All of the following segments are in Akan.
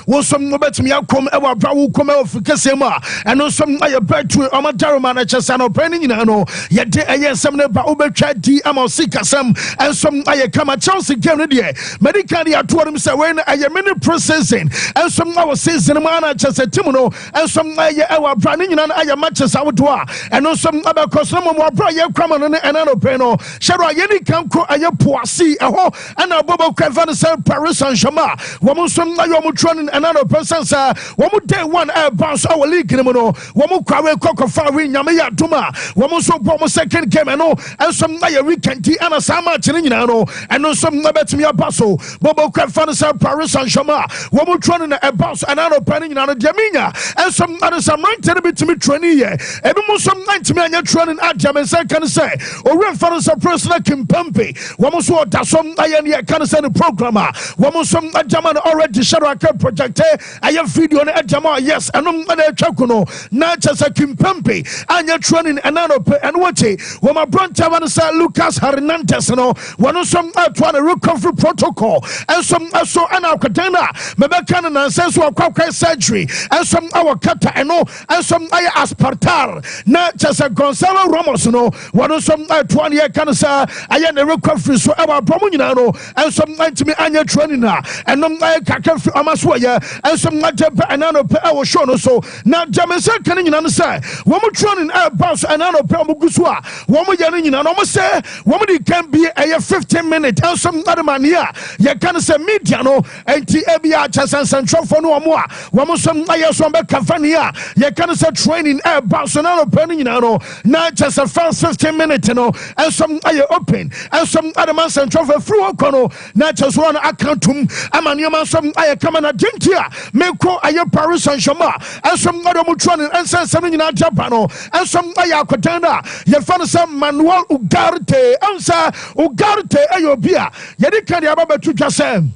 wo som no betumi akom e wa bra wo kom e ofukese ma eno som aye betu omadaroma na chesa no pani nyina no ye de aye nsem ne ba obetwa di ama sikasem ensom aye kama Chelsea game ne de medical de atorum se we na aye mini processing ensom na wo season ma na chesa tim no ensom aye e wa bra ne nyina na aye Manchester wodo a eno som abakoso mo bra ye kwama no ne enano pe no shero aye ni kanko aye poasi eho ana bobo kweva se Paris Saint-Germain wo som na yo mo training enano person sa wo day one bounce our league no no wo kwawe kokofa we nyame ya duma wo so bo mo second game no ensom na ye weekend ti ana sa match ni nyina no eno som na betimi abaso bobo kweva se Paris Saint-Germain wo training e bounce enano pe ni nyina no de minya ensom na sa mante no betimi training ye ebi mo som 90 me anya training adjam se kan say o refer se personal kimpampe wo so da som aye ne kan say the programmer wo som adjam already shadow project aye video ne adjama yes enum na etwa no na chesa kimpampe anya training enano pe enwoche wo ma bronta wan say Lucas Hernandez no wono som atwa na recovery protocol ensom so ana akwadana mebeka na say so akwa surgery ensom awakata eno ensom aye aspartar na chesa Gonzalo Ramos no wono som atwa ne kan say aye na recovery so aba promo nyina no ensom antimi anya training na enum aye kakafi amaso ye ensom na enano pe e show no so na jamese kan nyina no say wo mo training bounce enano pe mo gusu a wo mo ye nyina no mo say wo mo di can be a 15 minutes ensom adamania ye kan say media no enti e bia chesa central for no mo a wo mo som aye so be kafania ye kan say training bounce enano pe nyina no na chesa first 15 minutes no ensom aye open ensom adaman central for free kono na chesa one accountum amanioma som aye kama na gentia meko aye Paris Saint-Germain ensom adamu training ensen semi nyina Japan no ensom aye akotana ye fa no say Manuel Ugarte ensa Ugarte ayobia ye di kan ya babetu twasem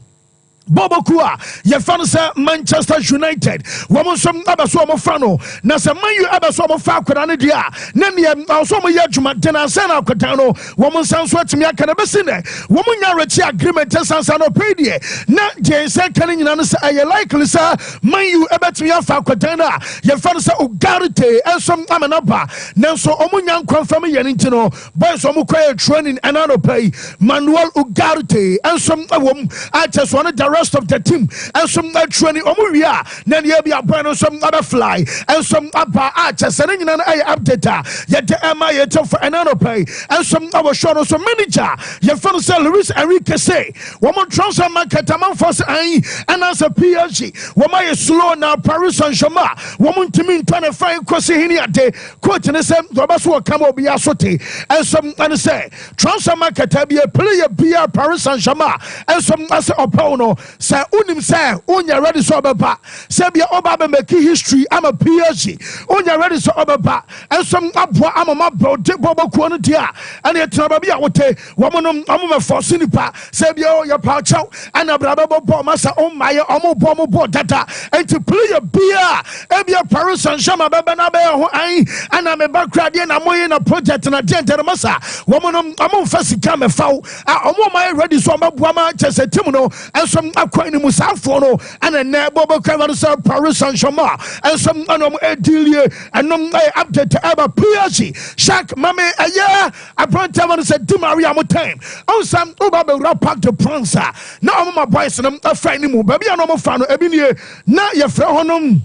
Bobokua, ye fan say Manchester United. Woman some abaso mo fano. Na se man you abaso mo fa kwada dia. Na ne also mo ye djuma tena se na kwada no. Woman san so atimi aka na besine. Woman nya rechi agreement san san no pay die. Na je se kan nyina no say aye likely say man you ebetimi afa kwada na. Ye fan say Ugarte ensom amenaba. Nanso omunya confirm ye ntino. Boys omu kwa training enano pay. Manuel Ugarte ensom awom aches one rest of the team and some training omuria then ye be a brand some other fly and some upper archers and an update yet the MI for another pay and some our show some manager ye fan sell Luis Enrique say woman transfer market among first and as a PSG woman slow now Paris Saint-Germain woman to mean 25 kwasi hini ate coach ne say dobaso come obi asote and some and say transfer market be a player be Paris Saint-Germain and some as a opponent say unim say unya ready so obeba say bia oba be make history am a PSG unya ready so obeba and some aboa amama bro de bobokuo no dia and e tena ba bia wote womonom amama force nipa say bia o ya pa chaw and abraba bobo masa o maye omo bo data and to play a bia e bia Paris Saint-Germain beba na be ho an and me background na moye na project na dente masa womonom amon fasika me faw a omo maye ready so obaboa ma chese tim no and some akwa ni musafo no and na bobo kweva so Paris Saint-Germain and some anom edilie anom update about PSG Shaq mame aya abranta man say Di Maria mo time on some oba be Parc de France na omo my boys no afra ni mu ba bia no mo fa no ebi nie na ye fra honom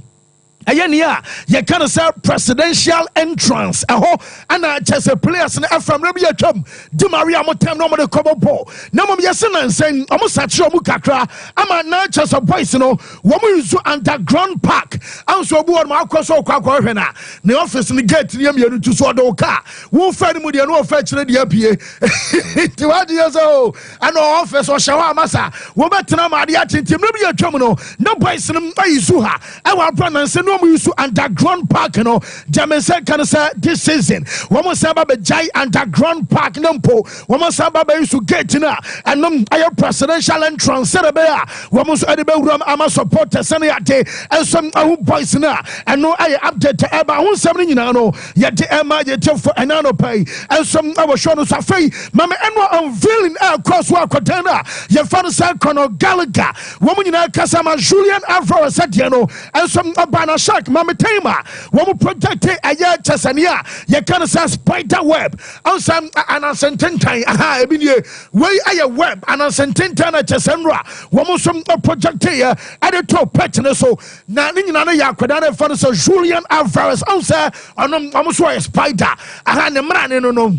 Ayania, ye can say presidential entrance. Aho, ana chase players na from Rabia Chum, Di Maria Motem no de Cobo Ball. No mom yasin and saying, almost at your mukakra. I'm a na chase a voice, no, woman is underground park. I'm so bored, Marcos or Quacorena. The office in the gate, Yamian to Swadoka. Won't find me no fetch the APA. 2 years old, and no office or Shawa Massa. Woman Maria Tim Rabia Chumano, no boys in Izuha. I want to say no. no mu use underground park no German say can say this season woman say ba jai underground park no po woman say ba use gate na and ayo presidential entrance say be a woman so ade be wuram ama supporters na yate and some boys na and no ayo update eba ho sem ni nyina no yate ema yate for enano pay and some our show no safai mama enwa unveiling across wa kwatana ye fan say kono galaga woman nyina kasa ma Julian Afro said no and some abana shark mama tema woman project aya chasania ye can say spider web and some anasententan aha ebi nie we aya web anasententan na chasenra woman some project here at the top pet so na ni nyina na ya kwada na fan so Julian Afro and say onom so spider aha ne mra ne no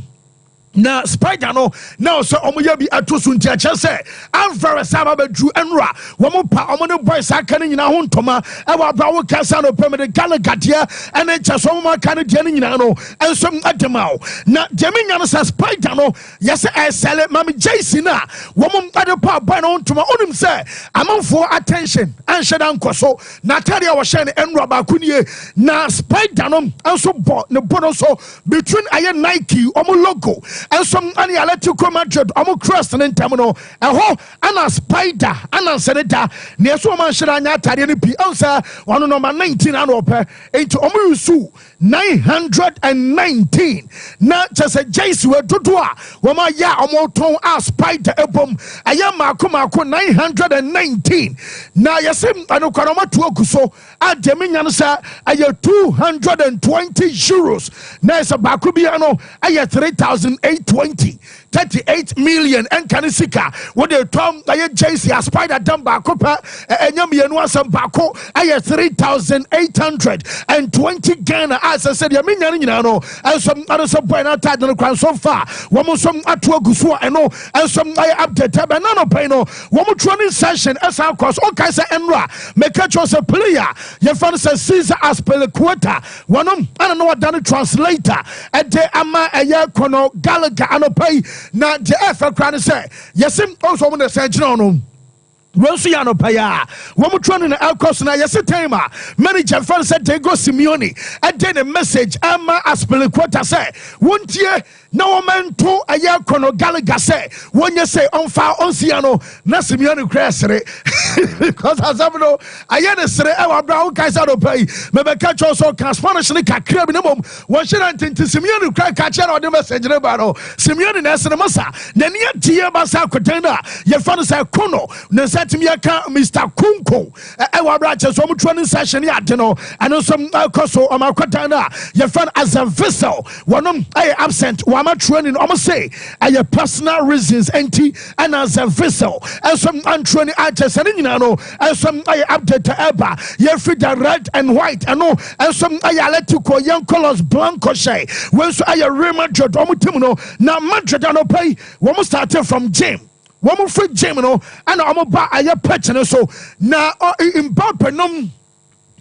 na spider no now so omoya bi atoso ntia che Alvaro Saba bedru enra womo pa omo boys aka ni nyina ho ntoma e wa bra wo kasa no pemede galagatia ene che so mo aka ni dia ni nyina no ensom ademao na jeminya no sa spider no yes e sele mami JC na womo ade pa boy no ntoma onim se amanfo attention anshedan koso na tare wo hye ne enra ba kunie na spider no enso bo ne bono so between aye Nike omo logo and some any electrical Madrid omo crust in terminal and ana spider ana senator near so man shiranya tare ni pi answer one number 19 and up into omo usu 919 na just a jace we dodoa woma ya omo ton a spider ebom aya mako 919 na yesem anokwa ma to akuso ademinya no sa aya 220 euros na esa bako bia no aya 3,820 38 million and kanisika what they tom aye JC a spider dam bako pa enyam yenu asem bako aye 3,820 Ghana as I said yaminya ni nyina no and some other some boy na tag no kwan so far womo some ato aguso eno and some aye update be no pay no womo training session as of course okay say enra make sure say player your fan say Caesar Aspilicueta wonom ana no wadane translator e de ama aye kono Galaga anopay na the FA crowd say yes also when they say no Rosu Yano Paya, woman training the Alcos na Yasitema, manager fan said they go Simeone, and then a message Amma Aspilicueta say, won't ye no man to a Yakono Galaga say, when you say on fire on Siano, na Simeone Cressere, because as I know, I had a say our brown guys out of pay, maybe catch also can Spanish like a crab minimum, one should I think to Simeone crack catch out the message in about Simeone Nasanamasa, then yet Tia Basa Cotena, your father said Kono, Mr. Kunko, our branches, some training session, and some Koso, or Makotana, your friend as a vessel. One I absent, one training, almost say, and your personal reasons, and as a vessel, and some untraining artists, and some I update to Eba, your feet are red and white, and some I let to call young colors blanco shay. When so I remember Domutimo, now Madrid and pay, one started from Jim. Woman free Gemino and I'm about a petchen so now in Bapenum.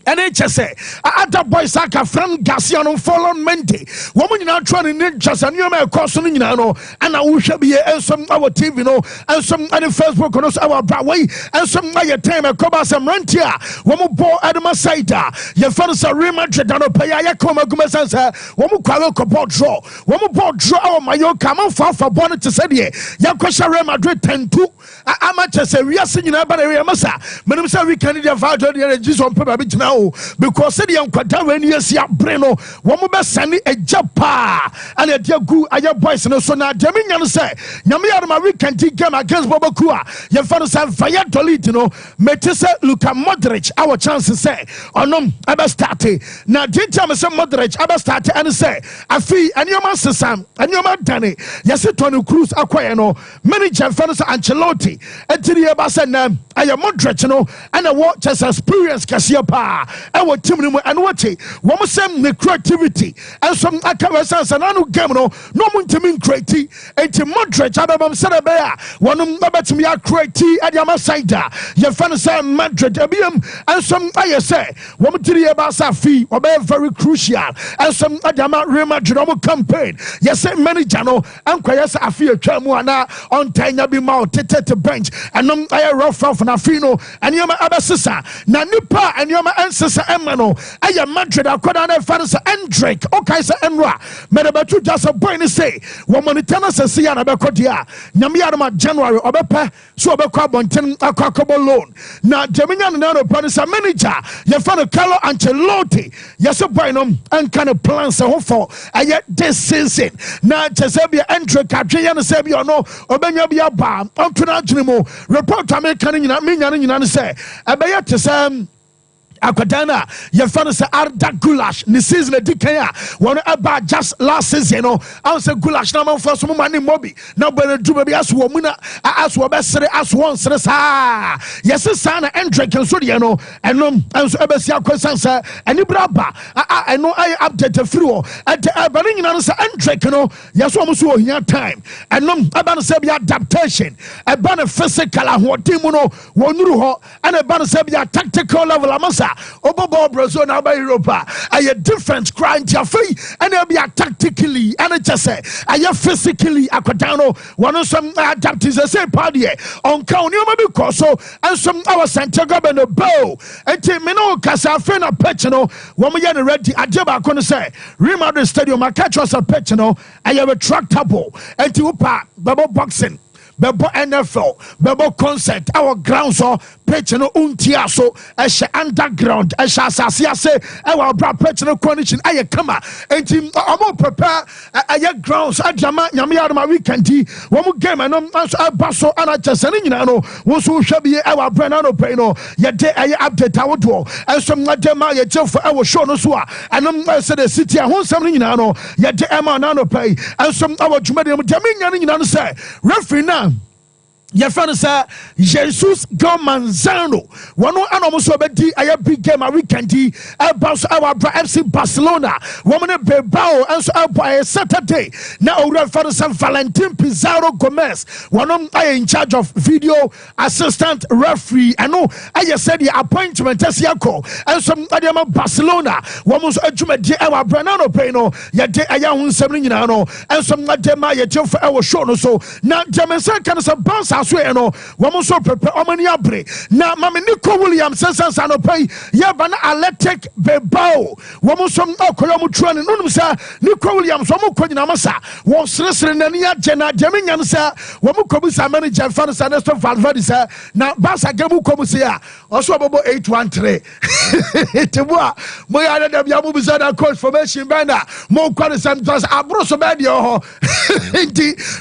And HSA, other boys like a friend Garciano Fallon Mente. Woman now trying to just a new man crossing in and I wish be and some our TV no and some other Facebook on us our Broadway and some my time a cover some rentia. Woman bought Adama Saita. Your father's a real Madrid and a paya coma gumasansa. Woman qualo cobalt draw. Woman bought draw my yo come on for bonnet to say ye. Yakosha Real Madrid 10-2. I'm at a we are singing about area massa. Madam say we can divide the Jesus on paper now. Because said young Quataran yes ya breno woman be sending a japa and a dear goo aya boys no so na Jaminian say Yamia Marie can take game against Bobakua your father said Valladolid no metese Luka Modric our chances say onom aba start na dinta me say Modric aba start and say afi anyoma sesam anyoma dane yes Toni Cruz akwaye no manager fans Ancelotti etiri aba say na aya Modric no and a what just experience kasia pa e wo team no and what wo sem ne creativity and some akawasansa na no game no mo ntimi create enti Modric abam say be a wonom abetimi ya create e dia masida ye fan say Madrid abiem and some aye say wo mtiri aba sa fi wo be very crucial and some adama Real Madrid mo campaign ye say manager no ankwaya say afi atwa mu ana on tanya bi ma tete bench and aye rough na fi no and yema abesesa na nipa and yema Sister Emmanuel, Aya Madrid, Aquadana Fathers, Endrick, Okaisa Enra, Medabatu just a boy to say, woman, tennis and Siana Becodia, Namiarama January, Obepa, so Obecabon, 10 Aquacabo loan. Now, Geminian Nano Panis, a manager, your father Carlo Ancelotti, yes, a boynum, and kind of plans a for, and yet this season. Now, Chesabia Endrick, Adrian Sabio, no, Obenya Bam, Antonio, report American, Minian, say, Abaya to Sam. Akwadana, your father say Arda Gulash, the season of Dikaya, one about just last season, I was a Gulash, now for some money Mobi, now when a Jubabi as woman, as well best as once, yes, son, and Drake and Sodiano, and so Ebesia Quesansa, and Ibraba, I know I update the flu at the Abaning answer and Drake, yes, almost in your time, and Aban Sabia adaptation, a banner physical, what Timuno, one Ruho, and a banner Sabia tactical level, Amasa. Obobo Brazil now by Europa. Are you different crime to and they'll be tactically and it just say are you physically aquadano one of some adapters the same party on count you maybe so and some our center governor bow and Timino Casafena Petino when we get ready Ajaba gonna say remember the stadium I catch us a Petino I have a tractable and Tiupa Babo boxing Bebo NFL, Bebo concert, our grounds or pitch no untiaso, as underground, as Sasia say, our bra pitch no condition, I come and team, I'm all prepare, I grounds, I jama, Yamia, my weekend, one more game, and I'm basso, and I just saying, was who shall be our Brenano Peno, yet I update our door, and some Nadema, yet for our show no swa, and I'm said the city, I want something, yet Emma Nano pay, and some our Jumadium, Jamin, say, referee now. Your friend say Jesus Gomanzano. One and almost already I big game a weekend. About our FC Barcelona. Woman Bilbao and so by Saturday. Now our father San Valentin Pizarro Gomez. One of I in charge of video assistant referee. I know I said the appointment as Yako and some other Barcelona. One was a Jumadi our Branano Peno. Yet I am 7 and some other my for our show. So now Jamaica can some bounce. No, one so prepare Omani Abre. Now, Mammy Nico Williams says, I know pay Yavan Athletic Bebao. Woman some Okolamu Tran and Unumsa, Nico Williams, Womo Kodinamasa, was listening and Nia Jena Jaminian, sir, Womo Kobusa manager, Fathers and Esther Valverde, sir. Now, Basa Gabu Kobusia, also about 813. Tibua, Moya de Yamubizana coach formation banner, more qualities and just Abroso Badio.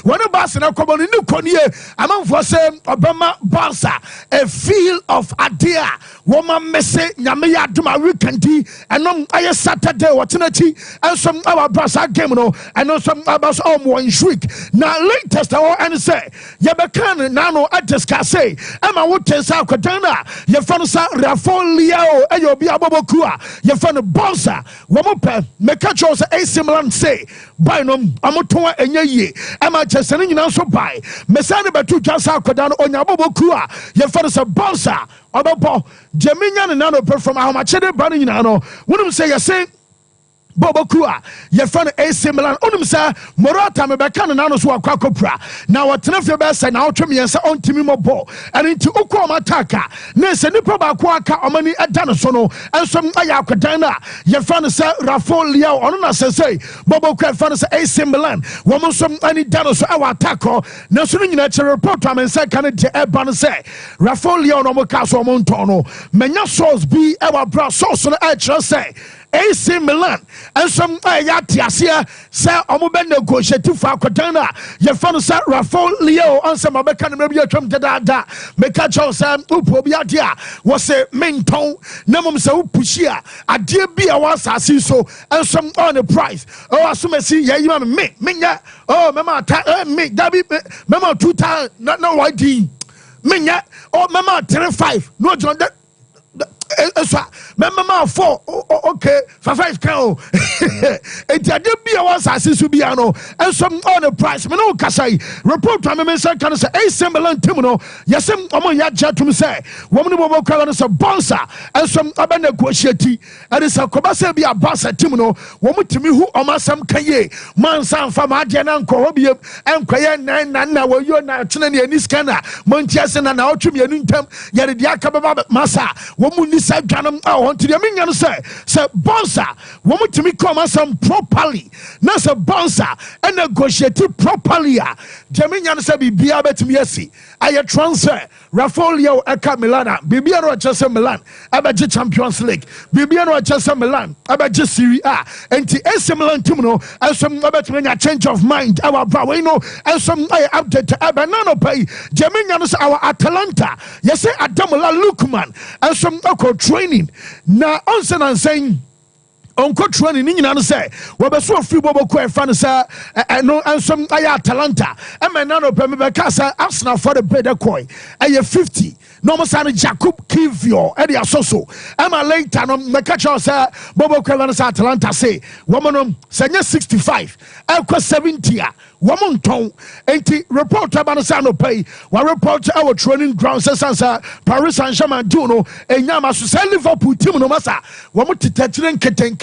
One of us in a common new Konya, among for same Obama Barca, a field of idea. Woman message Yamia Duma weekend, and I Saturday, Watinati, and some our Barca game, and no some about one shriek. Now, latest, and say, Yabakan, Nano, I just can say, Emma would tell South Katana, your fan Rafon Leo, and you'll be a Bobokua, your fan Barca, Womope, Mekachos, a similar say, Binum, Amotoa, and ye, Emma Chesanin, and also by Messana Batu Jasa Kodano, on Yabobokua, your father's a Barca. Obopo Jaminian and Nano from our machete bunny nano. Wouldn't say a say Bobokua, your friend A similar Unumsa, Morata Mebakan and Nanos were Quacopra. Now what Tenefia Bess and our Tremias on Timimo Bo and into Okwama Taka, Nessa Nipoba Quaka or many at Danosono and some Ayakadana, your friend say Rafo Leo on us say Boboka Fanus A similar, woman some any Danos our taco, Nasun natural report and second to Eban say Rafo Leo no Castle Montono, Menya sauce be our bra sauce on the say. AC Milan and some Ayatiasia say Omoben negotiative for Kodana. Your father said Rafo Leo on some American maybe a Trump Dada. Mekacho Sam Upobiadia was a main tone. Namum so pushia. A dear be a was as so and some on the price. Oh, as soon as see, yeah, you want me, Minya. Oh, Mamma, me, Dabby, Mamma 2 times, not no ID. Minya, oh, Mamma 35, no John. Mama 4 okay for 5 cow enti ade bia was asase bia no enso on the price me no kasai report to me say kan say AC Milan team no yesem omo ya jatum say wom ne bobo kwa no say bonsa enso aba negotiate ade say kobasa bia bonsa team no wom timi hu omasam kaye mansa mfa ma ade na nko hobie enkoye nan na woyo na tena ne ani scanner montiase na otwem yanu ntam yare dia ka baba masa wom ni sa dwanam a won tiri me nya no say bonsa wom timi come some properly na say bonsa and negotiate properly a jaminya no say bibia betimi asi aye transfer Rafaelio eka Milana bibia no chese Milan abaje Champions League bibia no chese Milan abaje Serie A enti AC Milan team no ensom abetimi nya change of mind our bra we no ensom aye update abanano pay jaminya no say our Atalanta yes say Adamola Lukman ensom akọ training na onsen and saying onko training ni nyina no say wobeso free bobo ko efa no say no ensom aye Atalanta emena no pe me be ka say Arsenal for the bed coin aye 50 no mo say Jacob Kivio e dey asoso ema later no me ka cho say bobo ko no say Atalanta say woman no say 65 ekwa 70 a woman ton enti report about say no pay one report our training ground say Paris Saint-Germain do no enyama so say Liverpool team no masa woman titatiren keten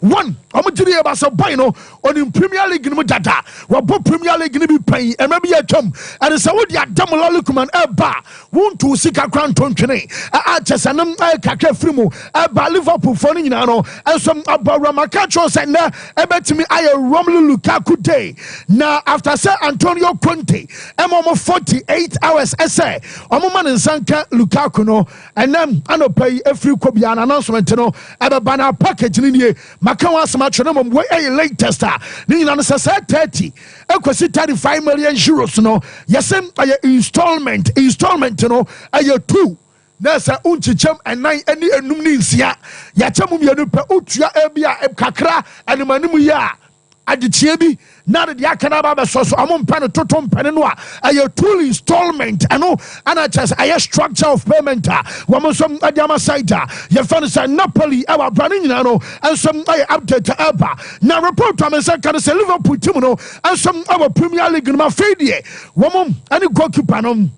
one omo jiri e ba so boy no on Premier League no dada wo Premier League ni bi pan e ma bi atwam and say wo di Adamola Lukman e ba won to sika kran tontwene a chesanam kakra frimu e ba Liverpool for ni nyina no enso abawra maka cho say na e betimi aye Romelu Lukaku day now after say Antonio Conte emo 48 hours essay omo man nsanka Lukaku no and then anopai every kobia announcement no ebe bana package ni nie maka wa asma twene mom we latest ni nyina no say 30 ekwesi 35 million euros no yesem aye installment no aye 2 nessa unchichem enai eni enum ni nsia ya chemu mienu pe otua ebia kakra animanimu ya adichie bi na de akana ba so amon pan toto mpan no a tool installment ano ana chas a structure of payment wo mo som adiama site ye fan say Napoli our brand nyina no and some update eba na report am say kan say Liverpool team no and some our Premier League no ma fedie wo mo ani goalkeeper no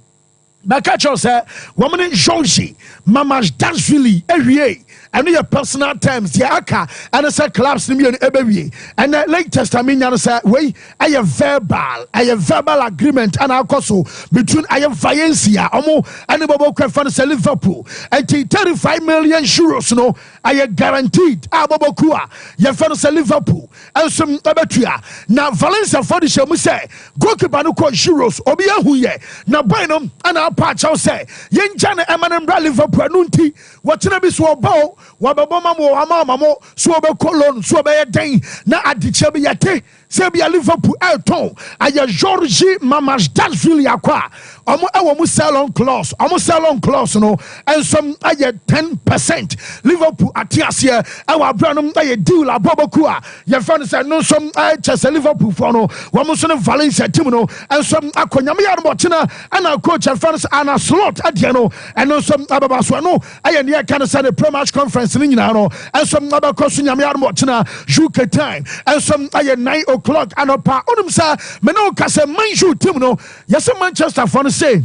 Bakacho say woman Jonji Mama's Dashvili ewie and your personal terms ya aka and say clubs ni ebewie and the latest amenya say we a verbal agreement and akoso between Valencia omo and bobo kwefan say Liverpool and 35 million euros no guaranteed bobo kuwa ye fan say Liverpool and some abetua na Valencia for the show say goalkeeper no ko euros obi ahu ye na boy no and Pacho say, Yenjan Emanem Liverpool Nunti, what's in a biswa bow, Wababoma, Amamo, Swabe Colon, Swabe Day, na Adichabi Yate, Sabia Liverpool Elton, Aya Georgie Mamas Dashvili Aqua, almost salon clause, no, and some 10% Liverpool Atiasia, our Branham, I deal a Bobokua, your friends said no some Chester Liverpool for no, Wamuson Valencia Timono, and some Aquanyamia Motina, and our coach and friends and a slot at Yano, and no some Ababaswano, I and the kind of send a pre-match conference in Yano, and some other Cosunyamia Motina, Juke time, and some 9 o'clock, and a pa Unumsa, Menoka, Manju Timono, yes, Manchester for say.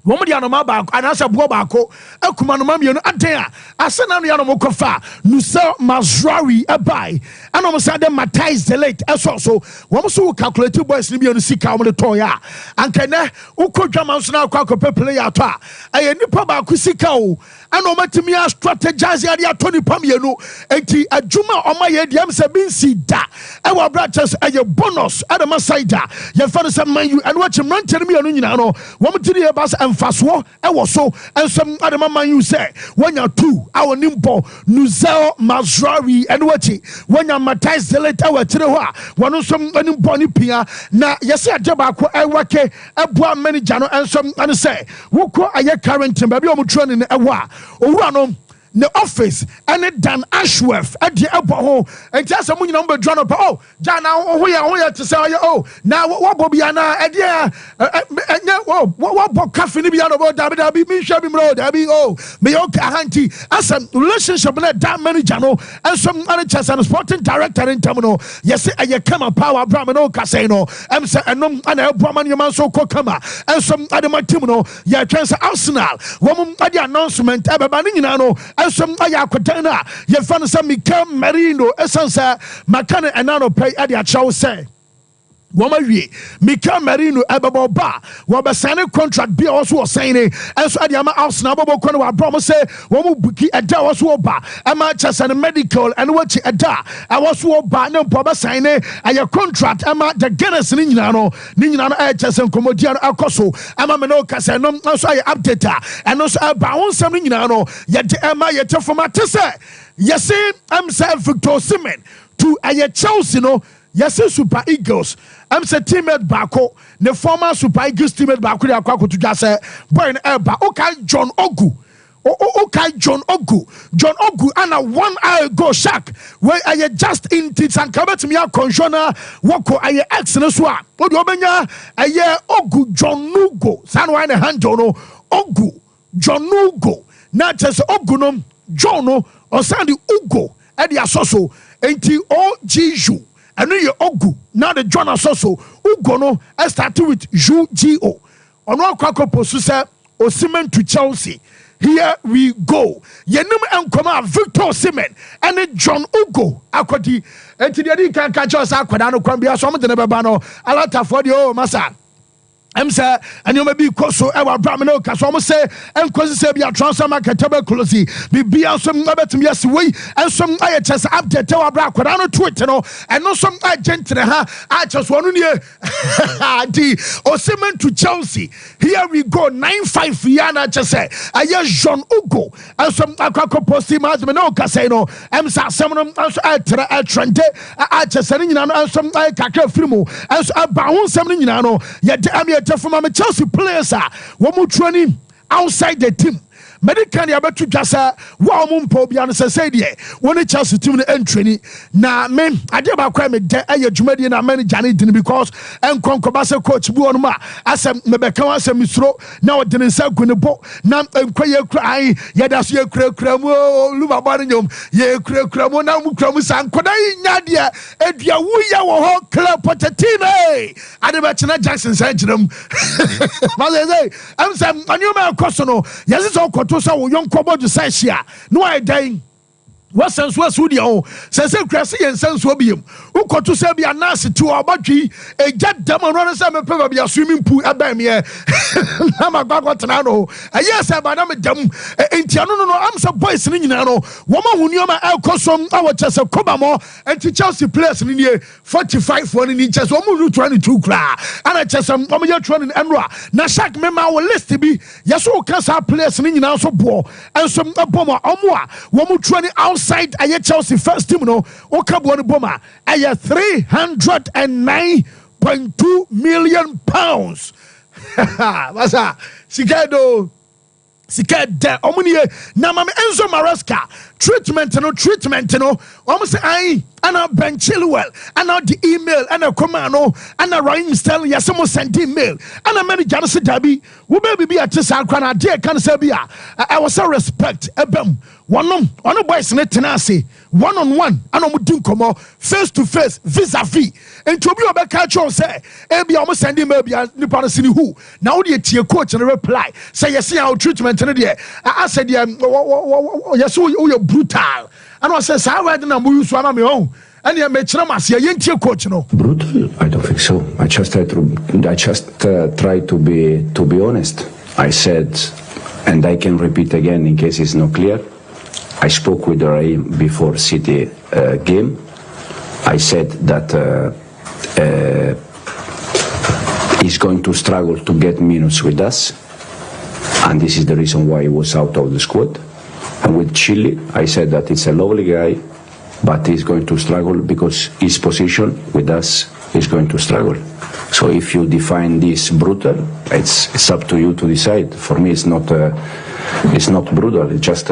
Woman ya no mabako anasa buo bako akuma no mamie no aden a asena no ya no mokofa nusa mazrawi abai ana mo say dem matize the late so wo so calculate boys ni bi no sika wo de toya ankene ukodwama so na akwa player to a aye nipa bako sika o ana o matimi a strategize ya de atoni pamie no enti adwuma o ma ye dem se binsi da e wa branches aye bonus adama side ya fa no se man you and watch mantene mi no nyina no wo mtiri e bas faswo e wo so ensem adema man you say when you 2 our nimbo nuzel mazrawi and wachi when you matize the letter wa tire ho a wono som nimbo ni pia na yesi adeba ko e wake eboa manager no ensem an say woko aye current ba bi o mo training e wo a owura no the office and it Dan Ashworth at the Apo and just a moon number John oh John now to say oh now what Bobiana what cafe about Dabi me shabby road oh me okay auntie as a relationship that manager no and some managers and sporting director in terminal yes I come a power Bramano Casino I'm saying and Braman Yaman so Kokama and some other Matimo yeah chance Arsenal woman at the announcement Abanino and some Ayakotana you found some Mikam Marino Essensa Makana and Nano pay at the chow say Womawi, Mika Marino Ababoba, Wabasana contract be also saying, and so Adiama House Nabo Kono, promise, Womubuki, a da was woba, a matches and a medical, and what a da, I was woba, no Baba Sine, and your contract, Ama the Guinness Ninano, Edges and Comodian Akoso, Amamano Casanum, also I update, and also about something Nano, yet Emma yet from Matisse. Yes, I'm saying Victor Simen to a Chelsea, no. Yes, Super Eagles. I'm say teammate Bako, the former Super Eagles teammate Bako, they are to just say, Brian Elba, okay, John Ogu. Okay, John Ogu, and a 1 hour go shack where I just in Tits and Cabot me a conjoner, Wako, I excellent swap. What do you mean? A year Ogu, John Nugo, Sanwine hand Jono, Ogu, John Nugo, not just Ogunum, Jono, or Sandy Ugo, and the Asoso, ATOGU. And then you Ogu, now the John Asoso, Ugono, I started with UGO. On one Kwako Posusa, Osimhen to Chelsea. Here we go. Yenum and Koma Victor Osimhen and then John Ugo. Akoti, and today can catch us. Aquadano Kwambia, some of the Nebano, Alata for the old Massa. Say, and you may be Koso, our Bramino, Casom say, and Cosabia transfer market tuberculosis, be some number to me as we, and some IHS update our Braquadano Twitter, and no some agent in I just want to hear Osimhen to Chelsea. Here we go, 9-5 Fiana just say, I hear John Ugo, and some Akako Postimas, Mano Casino, Emsa, some Trente, I just saying, and some Kaka Frimo, as about something, yet I'm from my Chelsea players are one training outside the team. Medical about to just one Pobian said, when a Chelsea team entry. Now, men, I did about crime a Jumedian and many Janet because and Concobasa coach Buonma as a Mebeka as a Mistro now didn't say Gunnebo now and cry yet as you cramo Luba Barinium ye cramo now Mukramusan Kodai Nadia Edia Wuya or Club Potatina Adabachina Jackson said to them I'm saying a new man Cosono yes it's all to so young Kobo to Sashia. No, I dying. What sense was Woody? Says Cressy and Sense Wobium. Who got to say be a nurse to our body, a jet demon runners and probably a swimming pool at Bamia. Namaguatanano. Yes, I'm a dumb. Ain't no, I'm some boys in Nano. Woman who knew my Alcosom, our chest of Cobamo, and to Chelsea players in here 45 for an inches, 122 cry. And I just am you're training and raw. Nashak member will list to be yes, who can have players in also poor and some bomber or more. One training outside a Chelsea first team no Okabone Boma a 309.2 million pounds. Wasa Sikado Sikade Omunie Namam Enzo Maresca treatment no almost I and a Ben Chilwell and now the email and a commando and a Ryan Stell yes someone sent email and a many Janus Dabi who may be at this Alcana dear can say I was so respect ebem one on a boys in tenacity one-on-one and on would come face to face vis-a-vis and to be a back catch say be almost sending maybe a Nippon City who now the tier coach and reply say yes see our treatment and I said yes you're brutal and I says how I didn't use one of my own and you made Tramas your coach no brutal. I don't think so. I just try to be honest. I said, and I can repeat again in case it's not clear, I spoke with Raheem before City game. I said that he's going to struggle to get minutes with us, and this is the reason why he was out of the squad. And with Chile, I said that it's a lovely guy, but he's going to struggle because his position with us is going to struggle. So if you define this brutal, it's up to you to decide. For me, it's not brutal. It's just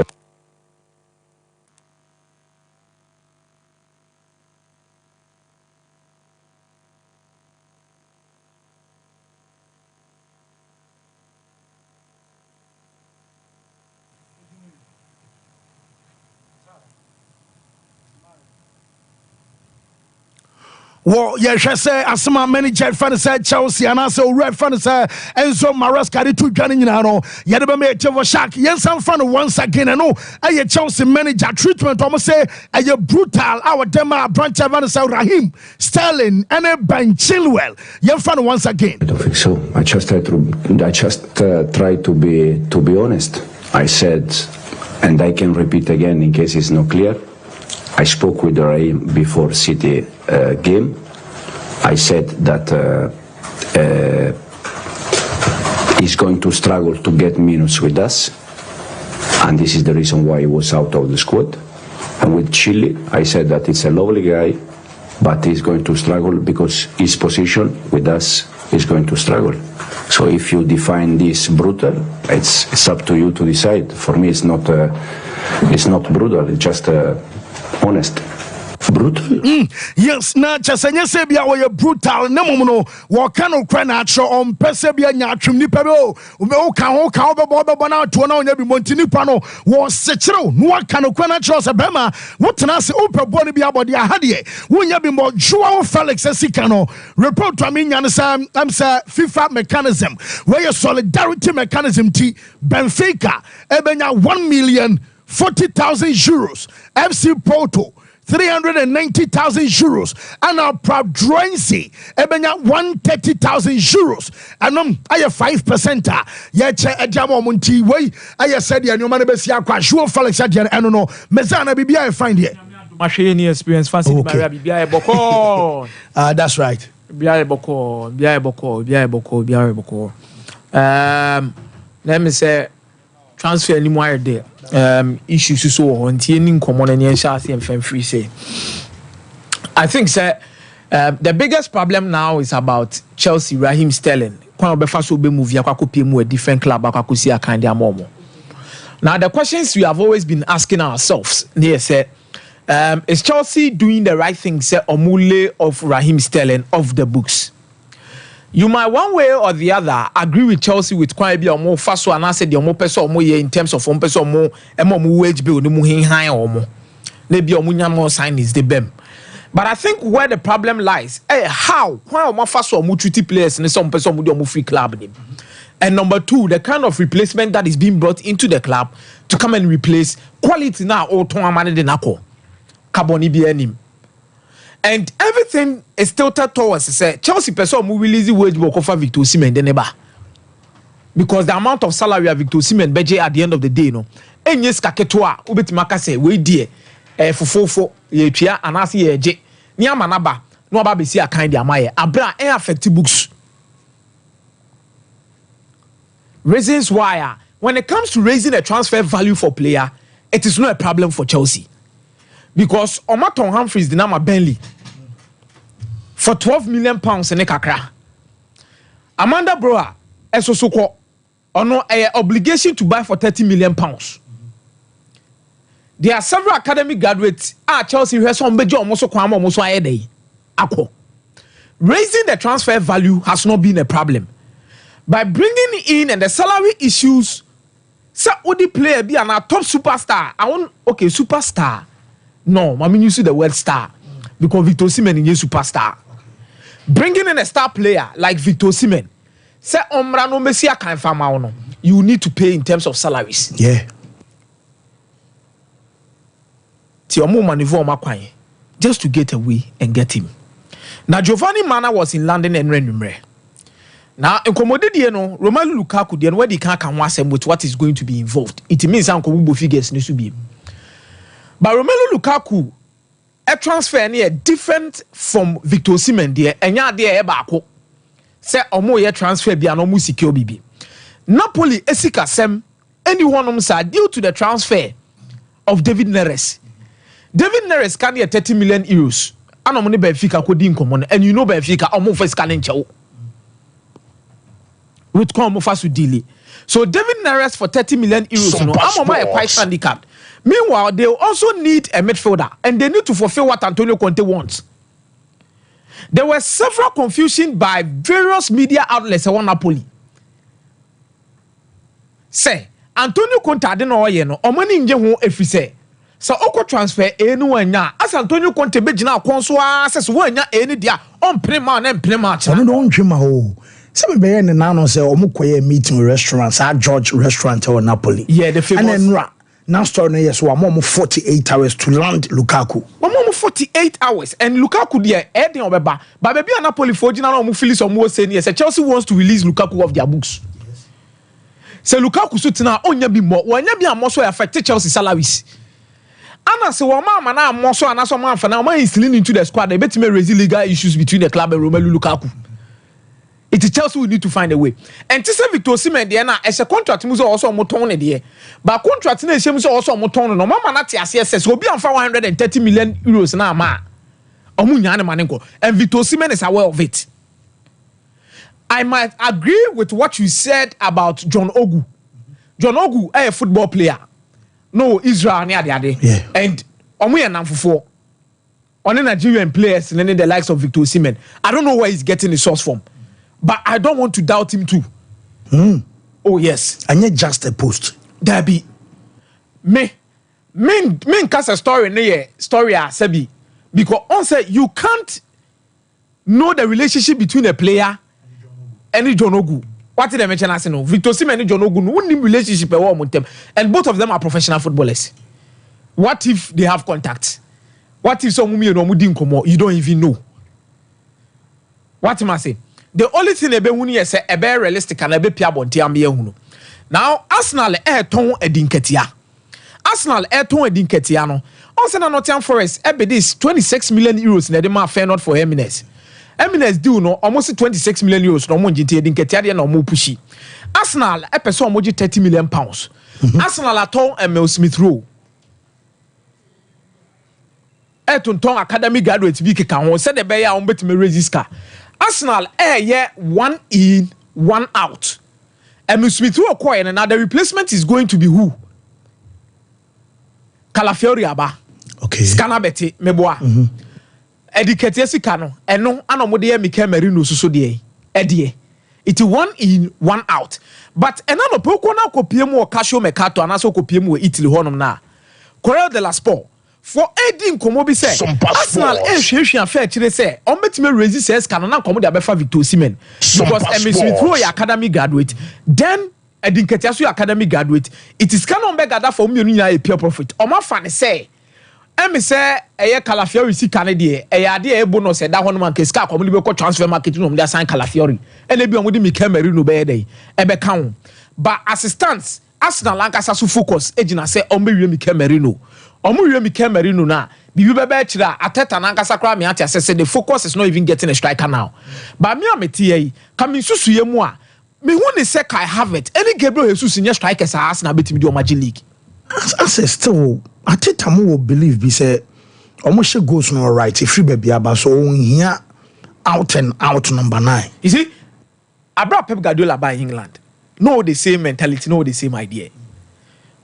Well, yes, I say, as my manager fan said Chelsea, and I say, red fan said, Enzo Maresca, the two Johnny Nano, Yadaba Chavo Shark, yes, I'm fan once again. I know, I Chelsea manager treatment, almost say, a brutal, our Dema branch of Rahim, Sterling, and a Ben Chilwell. You're fan once again. I don't think so. I just try to be honest. I said, and I can repeat again in case it's not clear. I spoke with Rahim before City game. I said that he's going to struggle to get minutes with us, and this is the reason why he was out of the squad. And with Chile, I said that it's a lovely guy, but he's going to struggle because his position with us is going to struggle. So if you define this brutal, it's up to you to decide. For me, it's not brutal. It's just honest. Brutal? Yes, na chasanya sebia we brutal na momo wo ka no kra na atro on pesebia nya atwem nipa be o ka ho be na to na onya bi monti nipa no wo sekere no ka no kra na atro se bema wo tena se opebo ne bi abode ahade wo nya bi mo Joao Felix asika no report to me nya ne sam am say FIFA mechanism where solidarity mechanism ti Benfica ebenya 1,040,000 euros, FC Porto 390,000 euros, and our Pradroinsi ebenya 130,000 euros, and I 5%. Yet a jamo munti way. I said, "Ya no man besia kwa Joao Felix adian eno no mezana bibia I find here." Machine experience fancy Maria bibia boko. That's right. Bibia boko. Let me say transfer any more there. Issues so on any common and free say. I think sir, the biggest problem now is about Chelsea Raheem Sterling. A different club. Now the questions we have always been asking ourselves here say, is Chelsea doing the right thing, say Omule of Raheem Sterling off the books? You might one way or the other agree with Chelsea with quite a bit more fast and I said the more person more in terms of 1 person more and more wage bill no more high or more. Maybe more sign is the BEM. But I think where the problem lies, how why more fast or more treaty players and some person with your free club. And number two, the kind of replacement that is being brought into the club to come and replace quality now or to manage the nako. Carboni BNM. And everything is tilted towards say Chelsea person who release the wage bill for Victor Osimhen then because the amount of salary of Victor Osimhen budget at the end of the day no enye skaketoa obetimaka say we die fofofo ye tua anase ye je ni amanaba no aba besi akan dia maye abra affect books. Reasons why when it comes to raising a transfer value for player, it is not a problem for Chelsea. Because Omaton Humphreys the number Burnley for £12 million in kakra. Amanda Broa esosoko ono obligation to buy for £30 million. There are several academic graduates at Chelsea who some bejo almost kwamo almost ayede akọ. Raising the transfer value has not been a problem. By bringing in and the salary issues, say Odi player be an top superstar. I want okay superstar. No, I mean you see the word star because Victor Osimhen is a superstar. Bringing in a star player like Victor Osimhen, say Omrano Messia can farm you need to pay in terms of salaries. Yeah. Just to get away and get him. Now Giovanni Mana was in London and Renumre. Now incommoded no Romelu Lukaku then where they can't come with what is going to be involved. It means Uncle figures needs to be. But Romelu Lukaku, a transfer near different from Victor Osimhen there, and ya there ebako. Say omo ye transfer be anomu secure bibi. Napoli esika sem anyone due to the transfer of David Neres. David Neres can get 30 million euros. Anomone Benfica ko di nkomo and you know Benfica omo first can nchewo. With come first deal. So David Neres for 30 million euros no amoma e quite handicapped. Meanwhile, they also need a midfielder and they need to fulfill what Antonio Conte wants. There were several confusion by various media outlets around Napoli. Say, Antonio Conte didn't know no omani nje ho efise. So oko transfer enu anya as Antonio Conte be gina konso access wo anya eni dia on prema na prema cha. No ntwema ho. Se be be na no say omukoye meeting restaurants at George restaurant or Napoli. Yeah, the famous. And then now story no yes we more 48 hours to land Lukaku. More 48 hours and Lukaku there Eden obeba. But baby Napoli for gina no mu feel some more say yes Chelsea wants to release Lukaku off their books. Say Lukaku so tina onya bi more. Onya bi am so affect Chelsea salaries. Ana se wo ma na am so ana so man fa na man is into the squad they bet me raise legal issues between the club and Romelu Lukaku. It is Chelsea we need to find a way. And to say Victor Osimhen there na as a contract mu so also mo ton ne there. But contract na ehim so also mo ton no mama na te ase obi am fa 130 million euros na ma. Omu nya ne mane ko. And Victor Osimhen is aware of it. I might agree with what you said about John Ogu. John Ogu a football player. No Israel near the yeah. And omu ya namfufo. On Nigerian players and then the likes of Victor Osimhen. I don't know where he's getting his source from. But I don't want to doubt him too. Oh yes. And yet just a post. There be me cast a story near story sebi because on say you can't know the relationship between a player and John Ogu. What did I mention? I say no. Victor Osimhen and John Ogu no relationship with them, and both of them are professional footballers. What if they have contact? What if some you don't even know? What am I saying? The only thing ebe hunu is a be realistic and ebe pia bonte am ye hunu. Now Arsenal ton edinketia. Arsenal ton edinketia no. On say na Nottingham Forest ebe this 26 million euros na de ma fair not for Eminence. Eminence do no almost 26 million euros no mo njinte edinketia de na mo pushi. Arsenal person mo 30 million pounds. Arsenal aton Emil Smith Rowe. Ton academy graduate bi keka ho say de be ya on betime register. Arsenal yeah 1 in 1 out. And Smith Rowe acquired and now the replacement is going to be who? Calafiori Aba. Okay. Scanner Betty Meboa. Educate Sicano. And no anomode Mike Merino so de. Edie. It's 1 in 1 out. But another poko na kopiemo Casio Mercato and also kopiemo Italy honum na. Correo de la Sport. For Edin Komobi say Arsenal ehwehwe affair kire say on betime resist says can na komo de abefa Victor Osimhen because Emil Smith Rowe academy graduate then Edin Ketiasu academy graduate it is can on be gather for me nya a pure profit o ma fa ne say emi say eye Calafiori si kan de eye ade e bonus e da hono man keska komo be ko transfer market no de sign Calafiori ene bi on de Mikel Merino be dey e be kan but assistants Arsenal lankasa so focus ejina say on be Mikel Merino Omu Mikel Merino na bibi bebe chira Ateta na nkasa kra me ati asese the focus is not even getting a striker now. But me ameti yi kami susu ye mu a me hu ne say Kai Havertz any Gabriel Jesus nye strikers as na betimi di Magic League. As still Ateta mo will believe be say omo she goes no right if free baby aba so here out and out number 9. You see Abra Pep Guardiola by England. No the same mentality, no the same idea.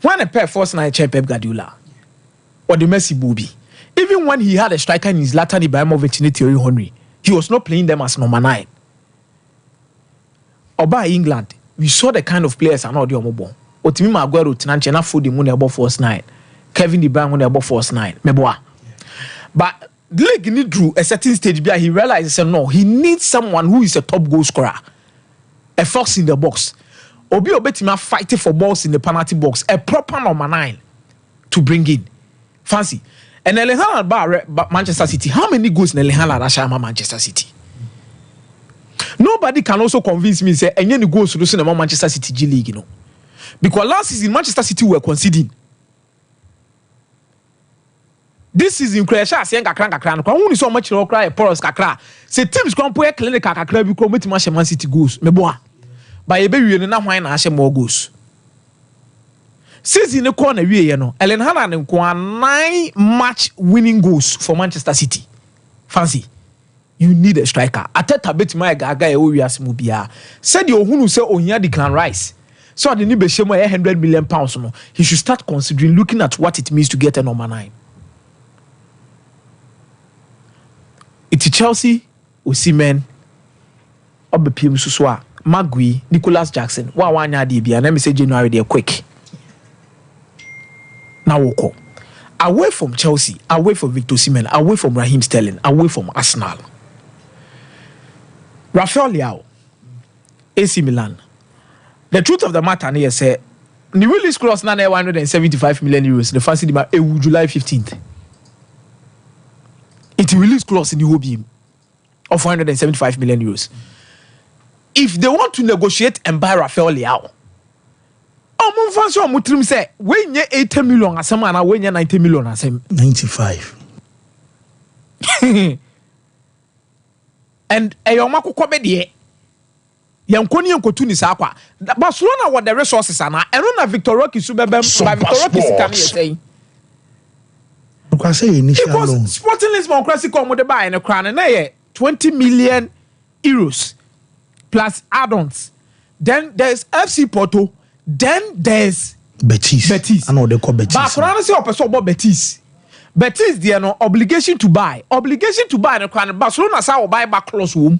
When a pair force na Pep Guardiola or the Messi Bobby. Even when he had a striker in his Zlatan Ibrahimovic and Thierry Henry, he was not playing them as number 9. Or by England, we saw the kind of players are not the Omobo. Otimi Maguire, Tinanche, na Foden when they above force 9. Kevin De Bruyne when they above force 9. Meboa. But the league need drew a certain stage where he realized no, he needs someone who is a top goal scorer. A fox in the box. Obi Obetima fighting for balls in the penalty box. A proper number 9 to bring in. Fancy. And Erling Haaland bar Manchester City. How many goals Erling Haaland Ashama Manchester City? Nobody can also convince me say any goals to the Manchester City G League, you know. Because last season Manchester City were conceding. This season Croatia saying kakra. Kwa uni so much no cry porous kakra. Say teams come play clinic kakra bi ko metima Man City goals. Meboa. Ba ye be wie na hwan na ahye more goals. Season the corner we no Erling Haaland nko 9 match winning goals for Manchester City. Fancy. You need a striker. Ateta betima gaga e o wiase mu bia. Said the ohunu say ohia Declan Rice. So the ni be shemo 100 million pounds no. He should start considering looking at what it means to get a number 9. It's Chelsea, Osimhen, Obepiem Suswa, Magui, Nicholas Jackson. Wa wanya di bia na me say January dey quick. Now woko. away from Chelsea, away from Victor Osimhen, away from Raheem Sterling, away from Arsenal. Rafael Leao, AC Milan. The truth of the matter is, the release clause now 175 million euros. The fancy demand July 15th. It release clause in the hobby of 175 million euros. If they want to negotiate and buy Rafael Leao, I'm fancy on Mutrim say when you 80 million as some and when you 90 million as 95. And a yomako comedy. Yankoni Yankotu ni sakwa. Barcelona what the resources are now. And on Victor Roque Subebem by Victor Roque saying. Because Sporting Lisbon Classic come with the buy in a crown and 20 million euros plus add-ons. Then there's FC Porto. Then there's Betis. I know they call Betis. Barcelona say opeso about Betis. Betis there no obligation to buy. Obligation to buy in a crown. Barcelona say buy back clause home.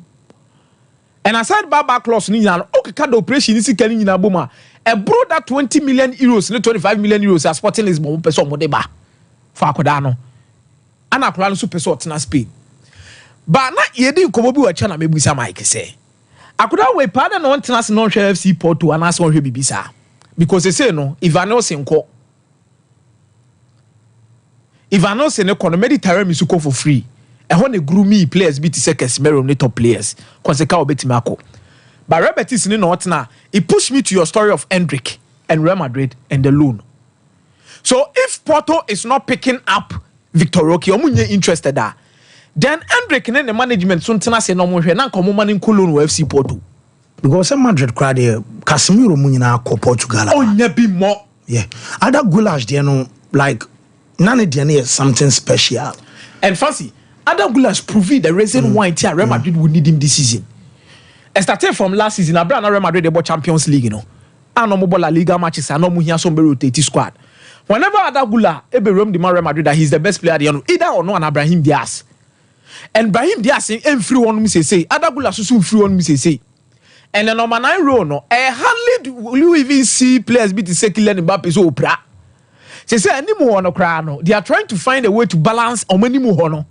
And aside back clause ni na okay card operation is kani nyina boma. E bro that 20 million euros, 25 million euros as Sporting Lisbon person mo de ba. For akoda no. Ana akoda no so person tena Spain. Ba na ye di nkomo bi wa cha na mebusa Mike say. Akoda we pa na no tena se no hwe FC Porto ana se hwe bibisa. Because they say no, Ivano Senko. Ivano Senko no Mediterranean misuko for free. I want to groom me players be to say Casemiro ni top players. Consequently, obeti mako. But Robert is not now. It pushed me to your story of Hendrick and Real Madrid and the loan. So if Porto is not picking up Victor Roque, omunye interested there. Then Hendrick and the management soon tena say no more. Na komo mani loan with FC Porto. Because Madrid crowd there, Casemiro munina ko Portugal. Oh, nebi more. Yeah, other goulash there no like none of them is something special. And fancy. Adam Goulash proved the reason why Real Madrid would need him this season. And starting from last season, Abraham Real Madrid they bought Champions League, you know. And no more La Liga matches, and no more here some rotated squad. Whenever Adam Goulash ever roam the Real Madrid that he's the best player, you know, either or no, and Brahim Diaz. And Brahim Diaz in free one me say, Adam Goulash soon free one me say. And the number 9 row no, hardly will you even see players be the second Mbappe so opera. They say any more on no. They are trying to find a way to balance on many more no.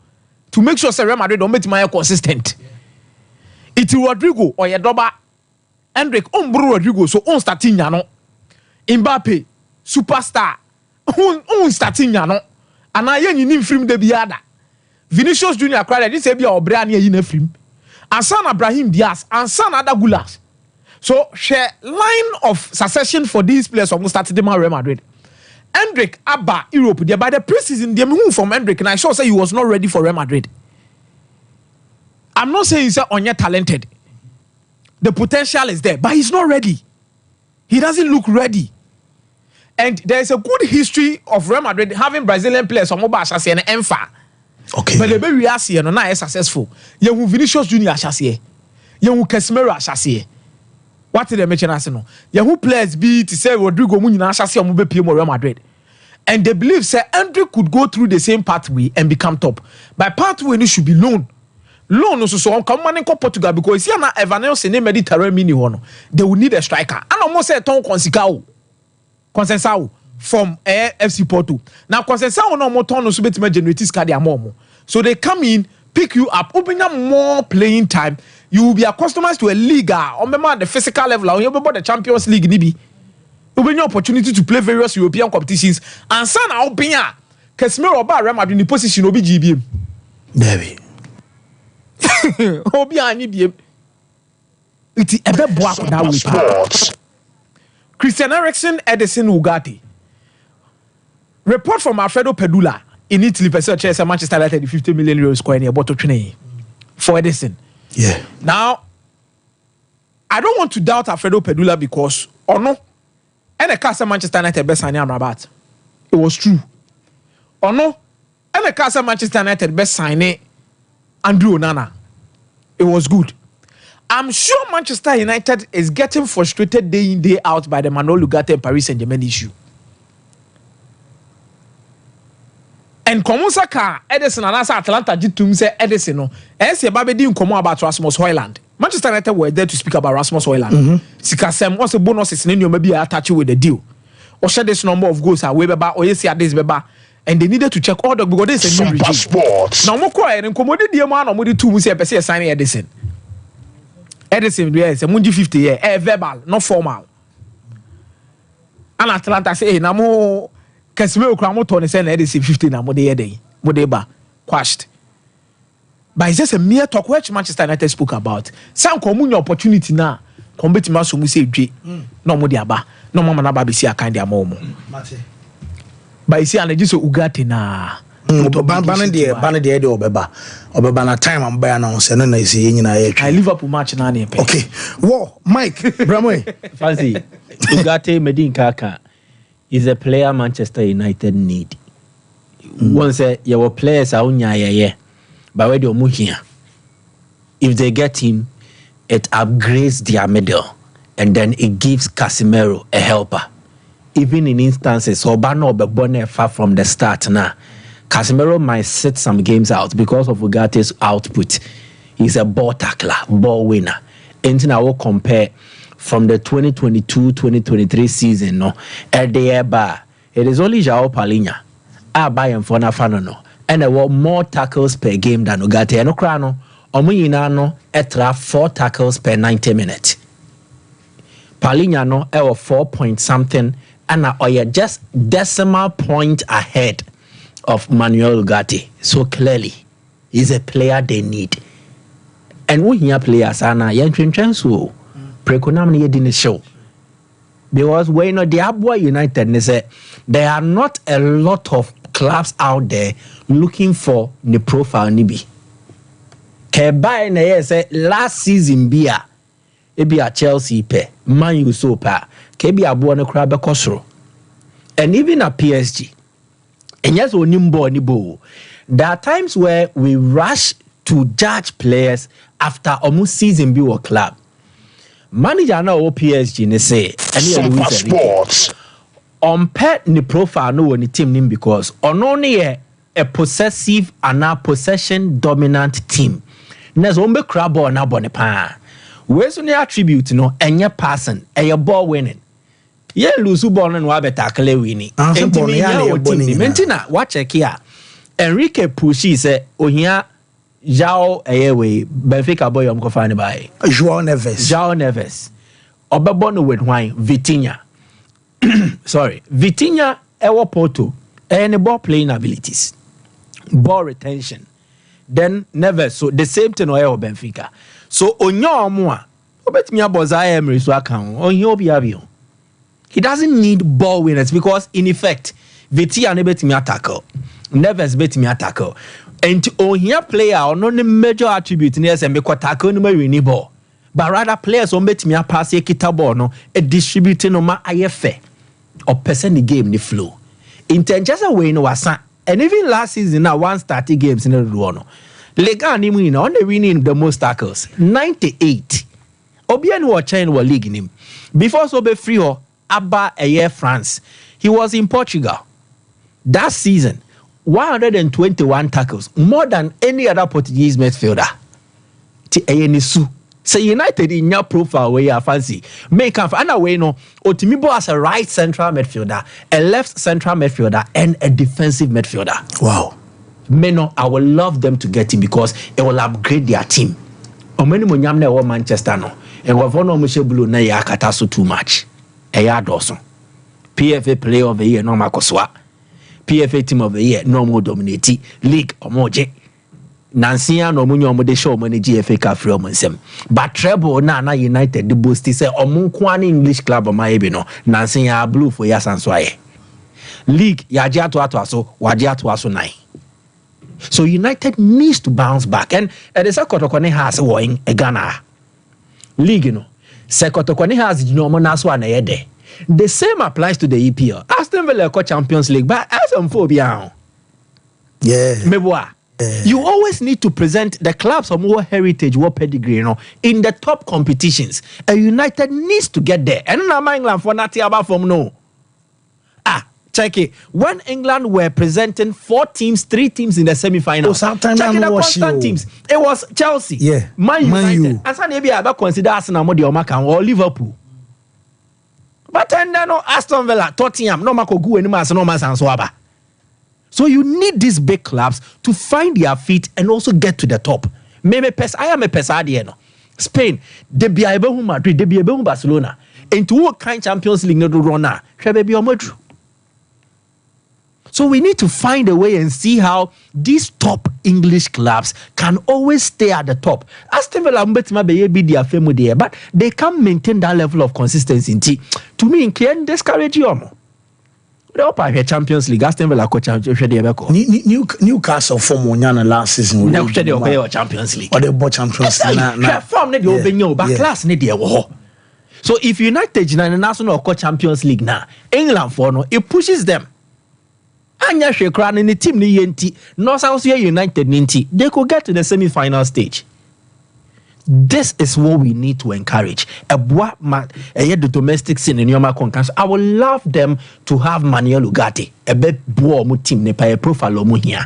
To make sure Real Madrid don't make my consistent. It's Rodrigo or Yadoba, Hendrick, Rodrigo, so on starting no. Mbappe, superstar, on starting no. And I ain't in film de biada. Vinicius Junior cried this be our brand in a film. And son Ibrahim Diaz, and son Ada Goulash. So share line of succession for these players almost started the Real Madrid. Hendrick Abba Europe there by the preseason they move from Hendrick and I saw say he was not ready for Real Madrid. I'm not saying he's only talented. The potential is there, but he's not ready. He doesn't look ready. And there's a good history of Real Madrid having Brazilian players on mobile chassis and Enfa. Okay. But the very last year no now is successful. You Vinicius Junior chassis. You Casemiro chassis. What did they mention as no? Yahoo players be to say Rodrigo Munina chassis on Real Madrid. And they believe say Andrew could go through the same pathway and become top. By pathway it should be loan. Loan also so come man in Portugal because here na Evanels in the Mediterranean mini one. They will need a striker. And almost say Tom Consensao from FC Porto. Now Consensao no more turn so betima generate card more. So they come in, pick you up, open up more playing time. You will be accustomed to a league or remember the physical level or you about the Champions League nibi. You will have opportunity to play various European competitions and son out Pina Casemiro ba Real Madrid in position obi GBM. David. Obi ani biem. It is ebe boa ko that way. Christian Eriksen, Edison Ugarte. Report from Alfredo Pedula in Italy research says Manchester United 50 million euros coin about to train for Edison. Yeah. Now, I don't want to doubt Alfredo Pedula because, or no, and the cast Manchester United best signing Amrabat. It was true. Or no, and the cast Manchester United best signing Andrew Onana. It was good. I'm sure Manchester United is getting frustrated day in, day out by the Manuel Ugarte and Paris Saint-Germain issue. And Komusaka, Edison and Atlanta Jitum say Edison no. As your baby didn't come about Rasmus Højlund. Manchester United were there to speak about Rasmus Højlund. Sikasem what's the bonus is in you maybe attach you with the deal. Or share this number of goals away beba or you see this beba. and they needed to check all the because there's a new regime. Now mo ko e nkomodi die mo na mo di 2 mu say person sign Edison yes mo 50 year verbal not formal. And Atlanta say na mo Casemiro kra mo to ne say na Edison 50 na mo dey dey mo dey ba quashed. But it's just a mere talk which Manchester United spoke about. Some common opportunity now. Compete maso mu say dwe. No mo dey aba. No mama na ba be see akan dey amomo. But you see an just Ugarte na. Ban dey obeba na time am buy announce no na isi nyina ye twa. Liverpool match na na pe. Okay. Whoa, Mike Bramwe. Fancy Ugarte Medin Kaka is a player Manchester United need. Once your players are unya but where do here? If they get him, it upgrades their middle and then it gives Casemiro a helper. Even in instances, Obano Bebone far from the start now. Casemiro might sit some games out because of Ugarte's output. He's a ball tackler, ball winner. Anything I will compare from the 2022-2023 season, no, at the air bar, it is only João Palhinha. I buy him for no. And there were more tackles per game than Ugarte. And Okrano, Omuyinano, etra 4 tackles per 90 minutes. Palhinha no, 4 point something, and now just decimal point ahead of Manuel Ugarte. So clearly, he's a player they need. And we hear players are now so preconam ni didn't show. Because when the Abua United, they say there are not a lot of clubs out there looking for the profile nibi. Kebai na say last season bia ebi a Chelsea pe Man U so pa kebi abo no kra be kosoro. And even at PSG. And yes onimbo ni bo. There are times where we rush to judge players after almost season be or club. Manager na o PSG ne say Sompa Sports on pet ni profile no ni team nim because on only a possessive and a possession dominant team. Nes ombe crab or na bone pa. Where's the attribute no enye passing a ball winning. Ye lose ball and wa be tackle winning. Mentina watch check here. Enrique Pucci say ohia João Eyewe Benfica boy am go find by João Neves. Obebo no with wine Vitinha. Sorry, Vitinha ewo Porto any ball playing abilities, ball retention. Then Neves so the same thing or Benfica. So onyo omo obetimi aboza Emery so akan onyo obi. He doesn't need ball winners because in effect Vitinha ne betimi tackle, Neves betimi tackle. And on here player or no major attribute in SMB ko tackle no win ball. But rather players on betimi pass e kita ball no e distributing no ma ayefe or person the game the flow. In just way no was and even last season now 130 games in the no. Lega ni win on the winning the most tackles 98. Obian was chain was league him. Before so be free or Abba a year France. He was in Portugal. That season 121 tackles, more than any other Portuguese midfielder. Say United in your profile where you fancy. Make up another no. Otimibo as a right central midfielder, a left central midfielder, and a defensive midfielder. Wow. Meno, I will love them to get him because it will upgrade their team. Omeni monyamne or Manchester no. And wavono mushe blue na ya kataso too much. Eya doso. PFA player of the year no makoswa. PFA team of the year no more dominate league or more j. Nansia no munyo mo de show money GFA Cup free omonsem. But treble na United the boost say omunkwani English club o maebi no. Nansia blue for yasanswaye. League ya jiato aso wadiato aso 9. So United needs to bounce back and the Sekotokone has won a Ghana league you know. Sekotokone has no more naso na yede. The same applies to the EPL. Aston Villa Champions League, but as phobia. Yeah. Meboa. You always need to present the clubs of more heritage, more pedigree, you know, in the top competitions. A United needs to get there. And now England for nothing about from no. Check it. When England were presenting 4 teams, 3 teams in the semi-final. Sometimes check it, the constant teams. It was Chelsea, Man United, and some maybe I consider Arsenal more the Omaka or Liverpool. But then no Aston Villa, Tottenham, no Mako Gu anymore, no man Sanswaba. So you need these big clubs to find their feet and also get to the top. I am a pesadier. No. Spain, they be able to Madrid, they be able to Barcelona. And to what kind Champions League no do run now? So we need to find a way and see how these top English clubs can always stay at the top. Aston Villa be their famous there, but they can't maintain that level of consistency. To me, can discourage you. The Champions League, Aston Villa coach Newcastle form Onyana last season. Now they Champions League. Or they bought Champions League. Form need you but class need you. So if United in the national or Champions League now, England for no, it pushes them. Anya Shekran in the team ni yenti, North South United ninti, they could get to the semi-final stage. This is what we need to encourage. The domestic scene in Yoma Conference. I would love them to have Manuel Ugarte, a bit more team, a profile here.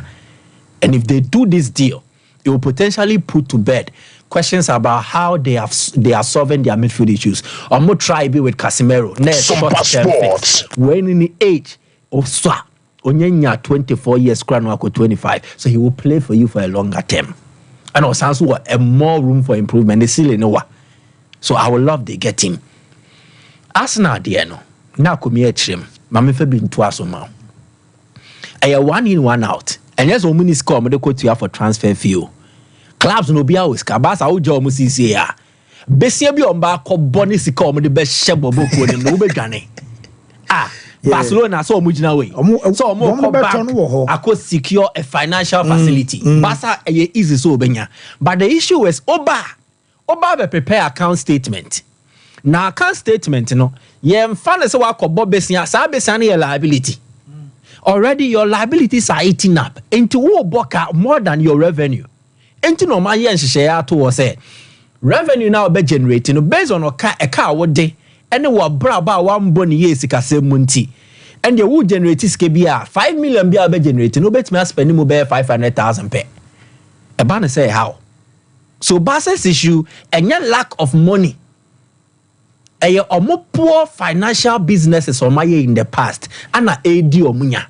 And if they do this deal, it will potentially put to bed questions about how they are solving their midfield issues. Or more try be with Casemiro. Sompa Sports. When in the age of Swa, Onyenya 24 years, Kranwako 25, so he will play for you for a longer term. And also a more room for improvement. They still know what. So I would love they get him. Arsenal, dear no. Now come here, Trim. Mammy Fabin twice or more. A 1 in 1 out. And yes, woman is come, they quote you for transfer fee. Clubs no be always Cabasa, old job, Mrs. here. Bessie be on back, Bonnie, come the best shebo book with no be granny. Ah. Barcelona so much now way. So more back. I could secure a financial facility. Barca easy so benya. But the issue is Oba be prepare account statement. Now account statement, you know, fan so work Bob Bessia, Sabesani liability. Already your liabilities are eating up into boka more than your revenue. Into no my yen share to say revenue now be generating based on a car what day. And what braba 1 boni years munti. And you would generate skebia 5 million be generating. No bet me spending more 500,000 pay. A banner say how. So Basa's issue and your lack of money. A more poor financial businesses on my in the past and a AD or munya.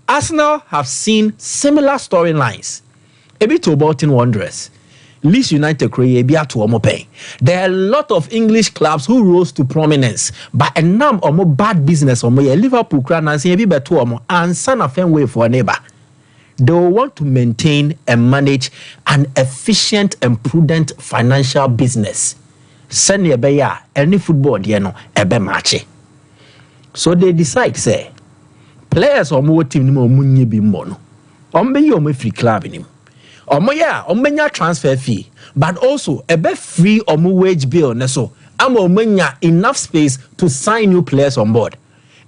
Arsenal have seen similar storylines. A bit to Bolton Wanderers. Leeds United create there are a lot of English clubs who rose to prominence, but a number of more bad business or more Liverpool crown and say and son of way for a neighbor. They will want to maintain and manage an efficient and prudent financial business. Send your beya any football ebe match. So they decide say players or more team no munye bi mono. Ombe yo me free club in him. Omenya transfer fee, but also a bit free or more wage bill. So I'm omenya enough space to sign new players on board.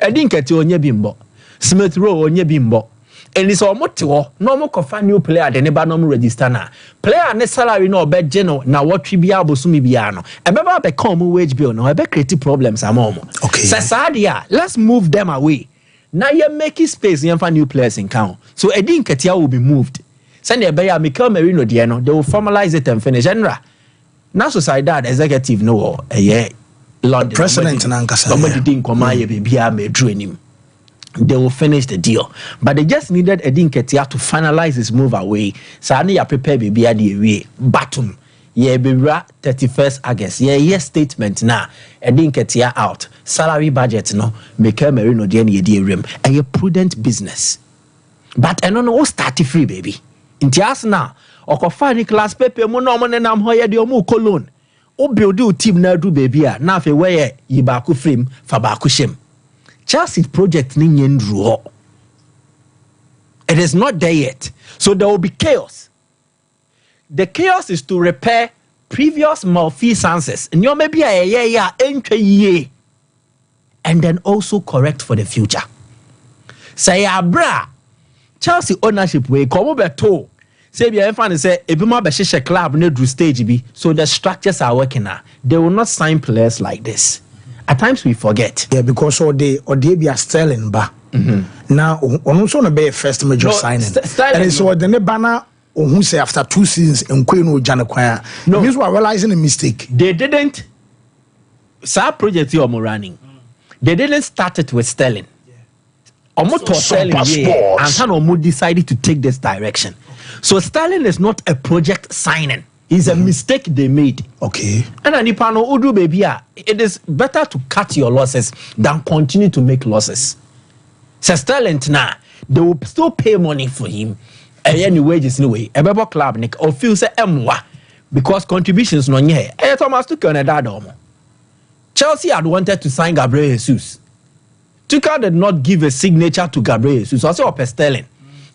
I didn't get you on your bimbo, Smith Row on your bimbo, and it's almost normal cofa new player the neighbor normal register na player ne salary no bed general na what tribia bosumi biano. A beba be come wage bill no, I bet creative problems are more. Okay, Sasadia, let's move them away. Now you're making space for new players in count, so I didn't get you will be moved. Send a bear Mikel Merino Diano, they will formalize it and finish. Now society executive no London president somebody didn't come baby drain him. They will finish the deal. But they just needed Edin Ketia to finalize his move away. So I need to prepare baby at the way. Batum. Yeah, be 31st August. Yeah, statement now. Edin Ketia out. Salary budget no. Mikel Merino Diano rim. A prudent business. But I don't know what start free baby. Inti Arsenal okofa Nicolas Pepe mo no mo nenam ho ye de o mu cologne o build o team na do baby a na fe we yi ba ku frame fa ba ku shem Chelsea project ni nyendru ho. It is not there yet, so there will be chaos. The chaos is to repair previous malfeasances and you maybe a and then also correct for the future. Say abra Chelsea ownership way come beto. Say be fan say ebima be hye club na do stage bi, so the structures are working now. They will not sign players like this. At times we forget. Yeah, because or they be a sterling ba. Now on also na be first major signing. And so the banner who say after 2 seasons in Queen Jana Choir. No, means we are realizing a mistake. They didn't start project you are running. They didn't start it with Sterling. Omo to Sterling here, and Omo decided to take this direction. So Sterling is not a project signing. It's a mistake they made. Okay. And Anipano Udu baby, it is better to cut your losses than continue to make losses. So Sterling now, they will still pay money for him. Any wages anyway. A bebo club nick or feel say emwa because contributions no nye. Thomas took on a dad. Chelsea had wanted to sign Gabriel Jesus. Tuchel did not give a signature to Gabriel Jesus. Also up Sterling.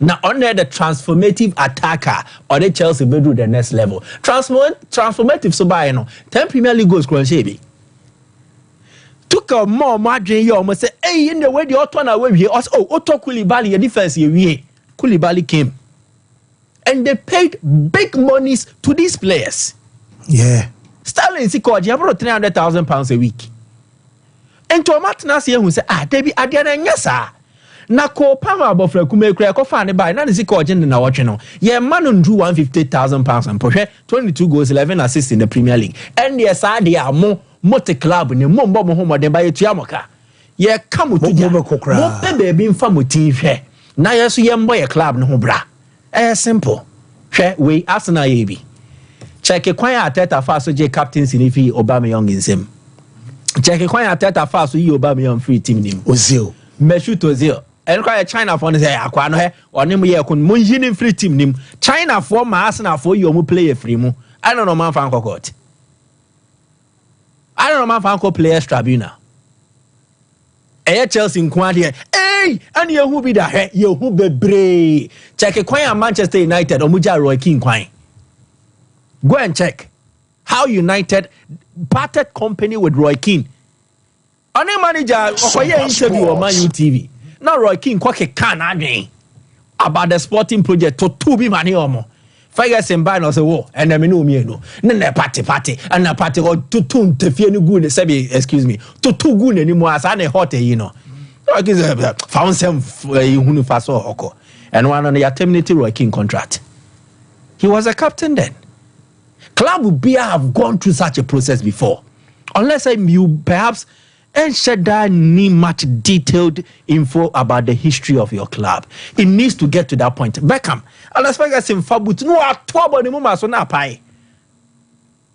Now, under the transformative attacker or the Chelsea will do the next level. Transformative so by 10 Premier League goals, Kronchebi. Took a more margin, you almost say, hey, in the way the Otto away here, also, Otto Koulibaly, a defense here, Koulibaly came. And they paid big monies to these players. Yeah. Sterling is called, you have £300,000 a week. And to a Martinez here who say, Debbie, I didn't yes, sir. Na ko pama abofra kume kura ko fa ne bai na ne sika oje na watch no ye man ndu £150,000 and pohwe 22 goals 11 assists in the Premier League and yes ade amo multi club ne mo mbo mo ho modern ba yetua moka ye kam to dia mo pe baby mfa motin hwe na ye so ye mbo ye club no ho bra simple hwe we Arsenal ye bi check kwan Ateta fa so je captain sinifi Aubameyang insem check kwan Ateta fa so yi Aubameyang free team nim Ozil Mesut Ozil and cry China for say akwa no he oni mo ye kun mo yin free team nim China for ma Arsenal for you mo play free mu I don't know man fan court I don't know man fan ko players tribunal Chelsea nko ade hey and you who be da he you who bebre check kwan Manchester United omuja Roy Keane kwan go and check how United parted company with Roy Keane Any manager okoye interview on Man U TV. Now Roy Keane kwake kan adwen about the sporting project to be money omo. Ferguson buy no say wo and me no me no. Na party and na party go to ntefie ni gu ne say excuse me. To gu ne ni mo asa na hot yi no. Roy Keane found some hunu faso oko. And one on the terminated Roy Keane contract. He was a captain then. Club would have gone through such a process before. Unless you perhaps and Shada need much detailed info about the history of your club. It needs to get to that point. Beckham, Alas Ferguson Fabut, no, a twab the moment so na pie.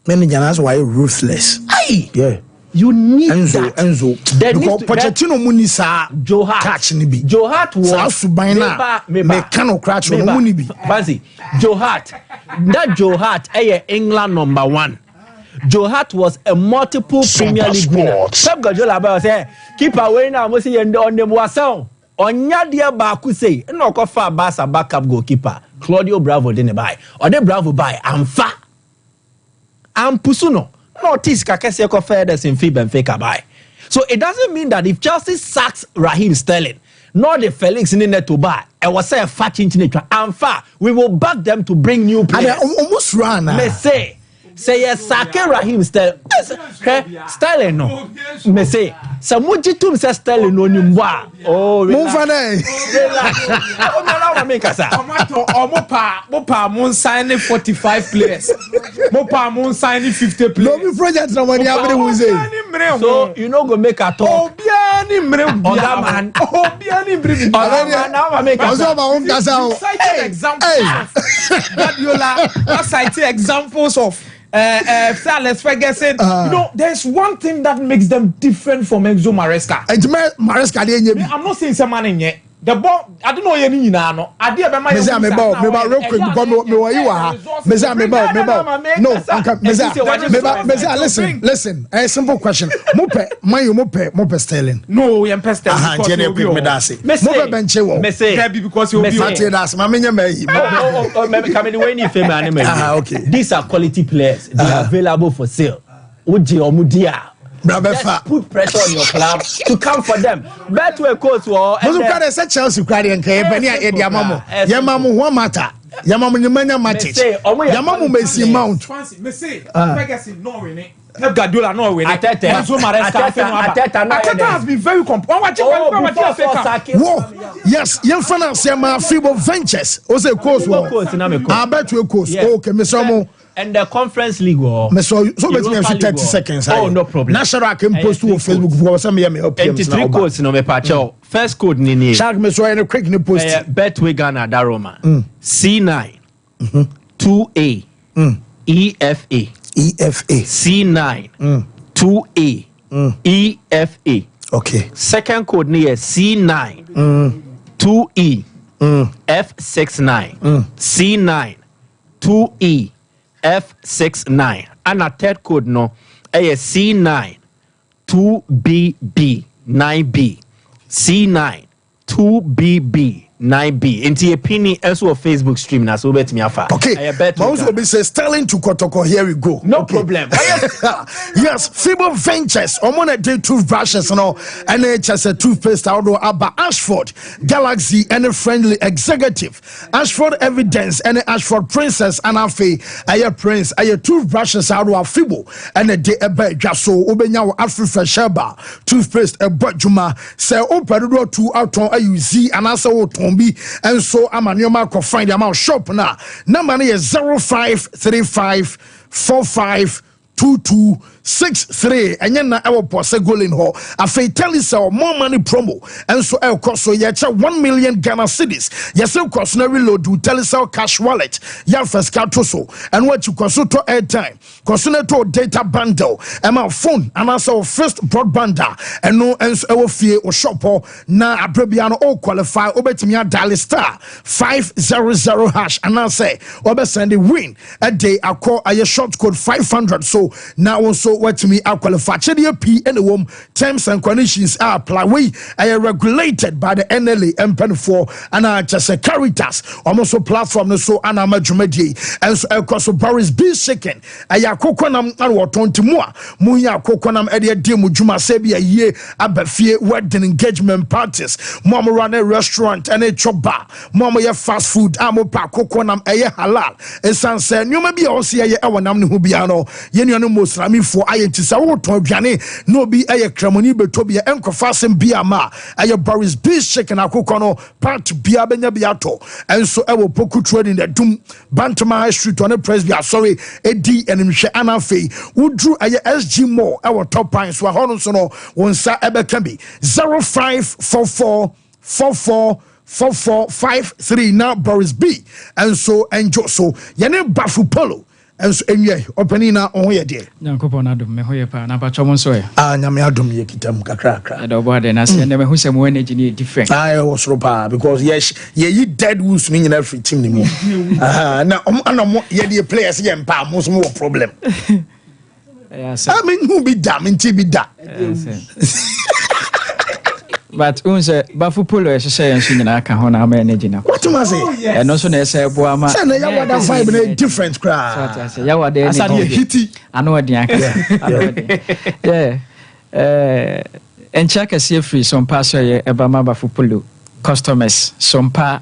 Many Janas why ruthless. Aye, yeah. You need Enzo. Because Pochettino Munisa Joe Hart catch nibi. Joe Hart was Subina mechano crash on Munibi. Fancy Joe Hart. That Joe Hart, England #1. Joe Hart was a multiple Premier League winner. Pep Guardiola say, keep away now, must see on them wasao. Onya dia baku say, no kofa Barca backup goalkeeper. Claudio Bravo didn't buy. Or the Bravo buy. Amfa. Ampusuno. No tis kakese ko Ferdinand in Fi Benfica buy. So it doesn't mean that if Chelsea sacks Raheem Sterling, nor the Felix in the to buy, I was say a fat in Amfa, we will back them to bring new players. Almost run. Let's say yes, Sake Raheem Sterling. Sterling no. Me say, Samuji tum say Sterling no nimwa. Oh, Mufane. Mopa mon sign 45 players. Mopa mon sign 50 players. No be project no money abere we say. So you no go make a talk. Obiani mre Oga man. Obiani mre. Oga man now make a talk. Cited examples. Guardiola cited examples of Alex Ferguson. You know, there's one thing that makes them different from Enzo Maresca. I'm not saying some man in yet. The ball, I don't know any no. I did my real quick because me listen. A simple question. Mope Sterling. No, I'm Sterling. These are quality players. They are available for sale. Just put pressure on your club to come for them. Bet to a coach war. But you can't say Chelsea crying and Penny Yamamu. Yamamu one matter. Yamamu Nimania matches. Yamamu may see mount. Ferguson no winning. Guardiola no winning. Ateta has been very yes, young fana Sema Fibo Ventures. Also, course war. I bet you a course. Okay, Miss Samo. And the Conference League or so bet me 30 seconds. Oh, no problem. National I can post to Facebook for some me help. 23 codes no me pacho. First code ni. Shark me so any quick ni post. Betway Ghana Daroma. C9 2A EFA C9 2A EFA. Okay. Second code ni C9 2E F69 C9 2E F69 and a third code no C9 2BB 9B C9 2BB 9B into a penny also a Facebook stream now so bet me afa. Okay. Also be say Sterling to Kotoko, here we go. No problem. Yes, Fibo Ventures omona day toothbrushes no NHS a toothpaste out Abba Ashford Galaxy and a friendly executive Ashford Evidence and Ashford Princess and Afe aye prince aye toothbrushes out of Fibo and a day ebe so obenya Afrifa Sheba toothpaste e bojuma say opedo to aton ayuzi and asa bi and so amanioma ko find am out shop na number is 0535452263 and na ewo pose golin ho afei tell us more money promo and so el cost so ye 1 million Ghana cedis yes el cost na reload do tell us cash wallet ya first card to so and what you cost to airtime cost na to data bundle and my phone and also first broadband and no and so ewo fie o shop na abrabia no all qualify obetimi dial star 500 hash and I say obe send the win a day I call a short code 500 so now also what me I qualify P and the terms and conditions are apply we are regulated by the NLA and for and I just a Caritas almost platform so and I'm a Jumedi and so of Boris B shaken I coconam and what on to more Muya coconam edia demu Juma sebi a year abafie wedding engagement parties mama run a restaurant and a chop bar mama ya fast food amo pa coconam a halal esan say you may be also a ewanam who biano yenu no Muslimi for I to say what Tobiane no be a cramoni betobia enko fasten biama a Boris B shaken a cocono part bia benya biato and so I will poku trading the doom Bantama Street on the Presbya sorry Edi and Mshe Anafe who drew a SG more our top pines were honosono one sa ebe can be 0544444453 now Boris B and so enjoy so yene bafu polo and so anyway opening na on here there nyankopo na dum me hoye pa na pacho mo so e nyame adom ye kitam kakra e do boade na se ne me hu se mo energy ni different was ropa because yes ye dead woos ni nyina free team ni mo na mo ye the players ye mpa mo so mo problem yes I mean who be damn in be da but unse bafu polo e hye yen so nyina aka ho na ma energy na what you say e no so na e say bo ama say na ya wada vibe na different crowd so ya wada asa dey hiti ano odi aka yeah encha kase free Sompa so ye eba ma bafu polo customers Sompa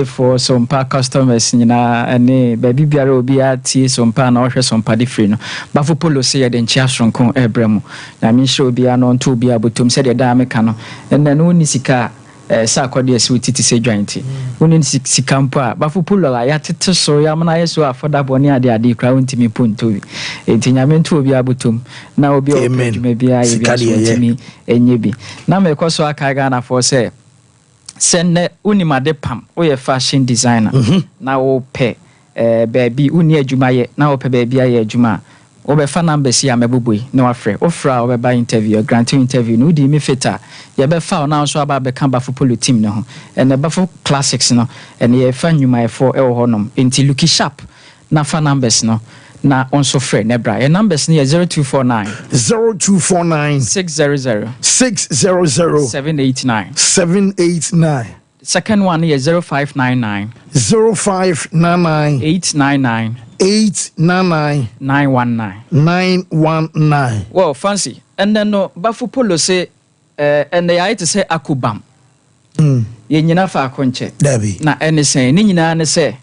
for Sompa customers nyina ane baby biara obi atie Sompa na ohwe Sompa de free no bafu polo se ye de nchia sonkon ebremu na mi hye obi ano nto obi abotom se de da meka no enne no ni sika sa kwade esi otiti se joint woni sika mpo a bafu polo ya tete so ya mana yeso affordable ni ade kra wontimi ponto wi enti nyame nto obi abotom na obi o dwuma bia ye bia so ntimi enye bi na me koso aka ga na for say senne unimade pam oye fashion designer na wo pe baby uni adwuma ye na wo pe baby aye adwuma wo be fa number si ameboboi na wa frɛ wo fra wo be ba interview granting interview no di me feta ye be fa na so aba be kan bafo polo team ne ho ene bafo classics no ene ye fa nwuma ye for e wo honom enti look sharp na fa numbers no na onso frɛ ne bra numbers ne 0249 600 789 second one is 0599 899 919 well fancy and then no bafu polo say and they are to say akubam ye nyina fa akonche na ene say ni nyina ne say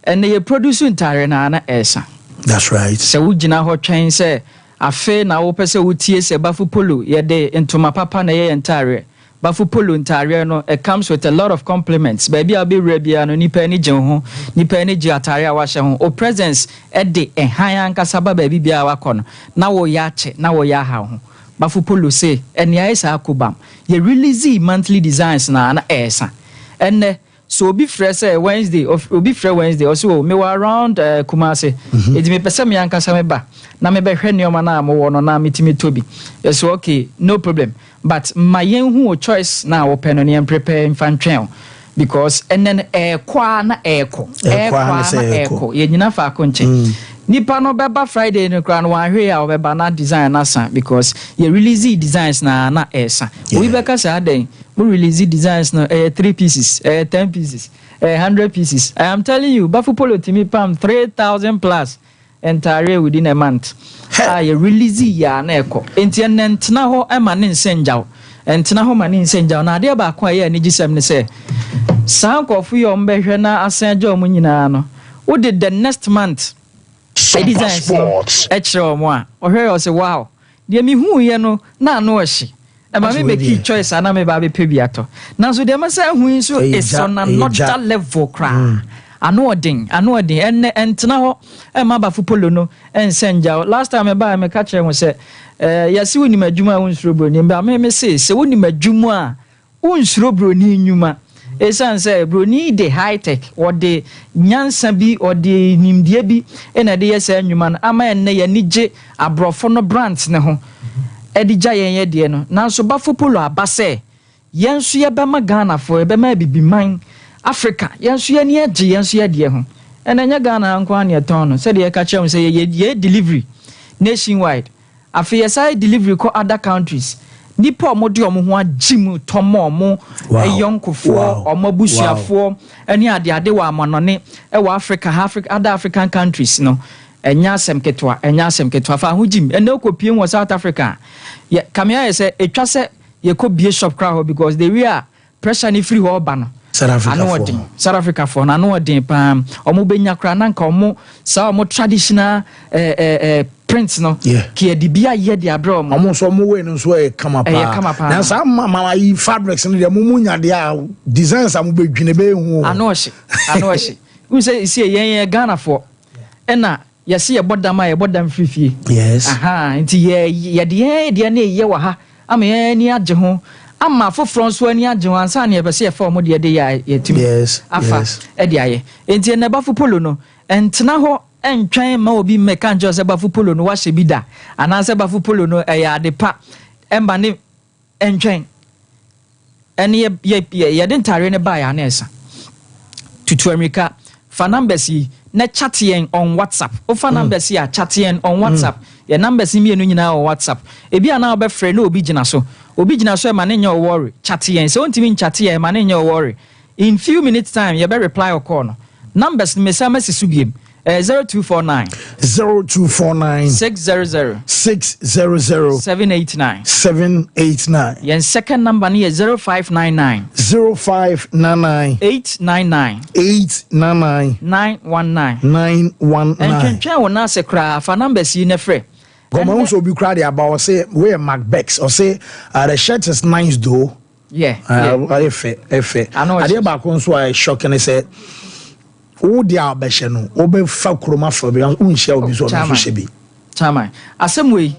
and ye produce entire na esa that's right so ugina ho twen say afe na wo pese wotie se bafu polo ye de entoma papa na ye entire bafu polo ntare no it comes with a lot of compliments baby abi rebia no nipa ni gye ho nipa ni gye atare a wa hye ho o presence e de enhan ankasa ba baby bia wa kɔ no na wo ya che na wo ya ha ho bafu polo say ene ya isa akobam ye release monthly designs na esa ene so obi frɛ sɛ Wednesday obi frɛ Wednesday also me were around Kumase edi me pese me ankasa me ba na me be hwɛ neoma na mo wɔ no na metimi tobi yes okay no problem but my yen choice na wo pɛ no ne prepare infantwen because and then kwa na eko ye nyina fa akonche nipa no beba Friday no kra no wan hwe ya obeba na design na san because ye release designs na esa we be ka say aden we release designs no 3 pieces 10 pieces 100 pieces I am telling you bafu polo timi pam 3,000 plus entire within a month ye release ya na eko enti entena ho e ma ne nsenjaw entena ho ma ne nsenjaw na ade ba kwa ye ani gisem ne say sankofu yo mbehwe na asenja omu nyina no wo did the next month Sompa Sports. Extra moi. Or say wow. Dear me who ye no na no she. E ma me make key choice ana me ba be pebiato. Na so dem say hu so is on another level cra. Ano odin entena ho e ma ba fupolo no ensenja. Last time me ba me ka kire ho say yesi woni madwuma won suro ni ba me say se woni madwuma won suro ni nyuma. Esan say bro need the high tech or the nyansa bi or the nimdie bi ena de yesa anwuma ama enne ye nige abrofo no brands ne ho edija ye de no nanso bafo polo abase yenso ye bema Ghana fo ye bema bibiman Africa yenso ye ne age yenso ye de ho ena nya Ghana anko an ye ton no say de ye ka chem say ye delivery nationwide afi ye say delivery ko other countries nipa omode omo ho agimu tomo omo eyonkofo omo busuafo eni ade wa amanone e wa Africa other African countries no enya asem ketwa fa ho gim ene okopie wo South Africa ye kamia ye say etwa se ye ko bie shop crowd because they were pressure ni free ho ba no South Africa for na no odin pam omo benya kra na nka omo sa omo traditional prints no ki de bia ye de abro omo so omo we no so e kama pa na sa mama yi fabrics no de mumu nya de a designs am be dwene be hu ano hye we say yen Ghana for ena yesi ye bodam frifie yes nti ye de na ye wa ha ama ye ni age ho ama fo France ani age ho ansa na ye be se ye fa omo de ya timi afa e de aye nti na ba fo polo no entena ho entwen ma obi meka njo se bafu polo no wa hye bi da ana se bafu polo no ya de pa emba ne entwen ene ye de ntare ne ba ya na esa tutu America fa numbers yi na chat yen on WhatsApp o fa numbers ya chat yen on WhatsApp ye numbers mi enu nyina on WhatsApp ebi ana obe frɛ na obi gina so e ma ne nya worry chat yen so ntimi chat yen ma ne nya worry in few minutes time ye be reply or call no numbers me sa message biem 0249 600 789 yen second number ni 0599 899 919 entwentwen wona se kra fa numbers yi ne frɛ Goma also be crowded about say where Macbex or say the shirt is nice though. Yeah. If I know. I did back on so I shock and I said, "Oh, the abesheno, obe fa kroma for be unshare obi so no so be." Chama. Asem way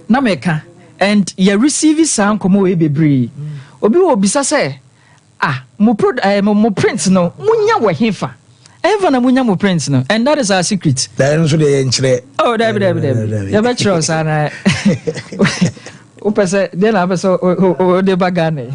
na meka and you receive sound komo we bebre. Obi obisa say, mo print no munya we hefa. Ever na munya mo print no, and that is our secret. Then so dey enchire. Oh, David. You bet you sana. Opese dey na be so o de bagane.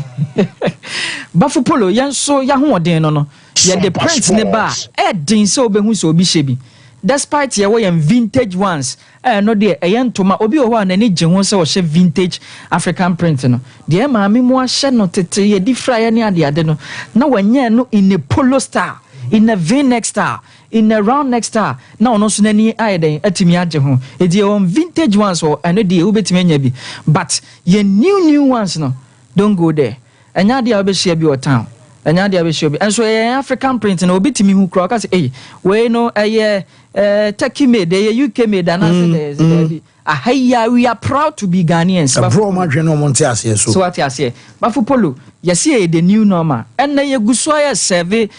Bafu polo yanso ya hoden no. Ye the print ne ba e din so obehu so obi hye bi. Despite ye we vintage ones, no de eyentoma obi o ho anani gye ho se o hye vintage African print no. De ma me mo ahye no tete ye di fryer ne ade no. Na wanye no in a polo style. In a V-neck style, in a round neck style. Now, no sooner any idea at me at home. It's your own vintage ones or an idea who bet me. But ye new ones, no, don't go there. And now the other share your town. And now the other share. And so, African print and obey me who croak us. Hey, we know a Turkey made, a UK made, and I said, we are proud to be Ghanaians. Bro, my general Montias, yes. So what I say, Bafu Polo, yɛsi the new normal ɛnna yɛgu so ayɛ serve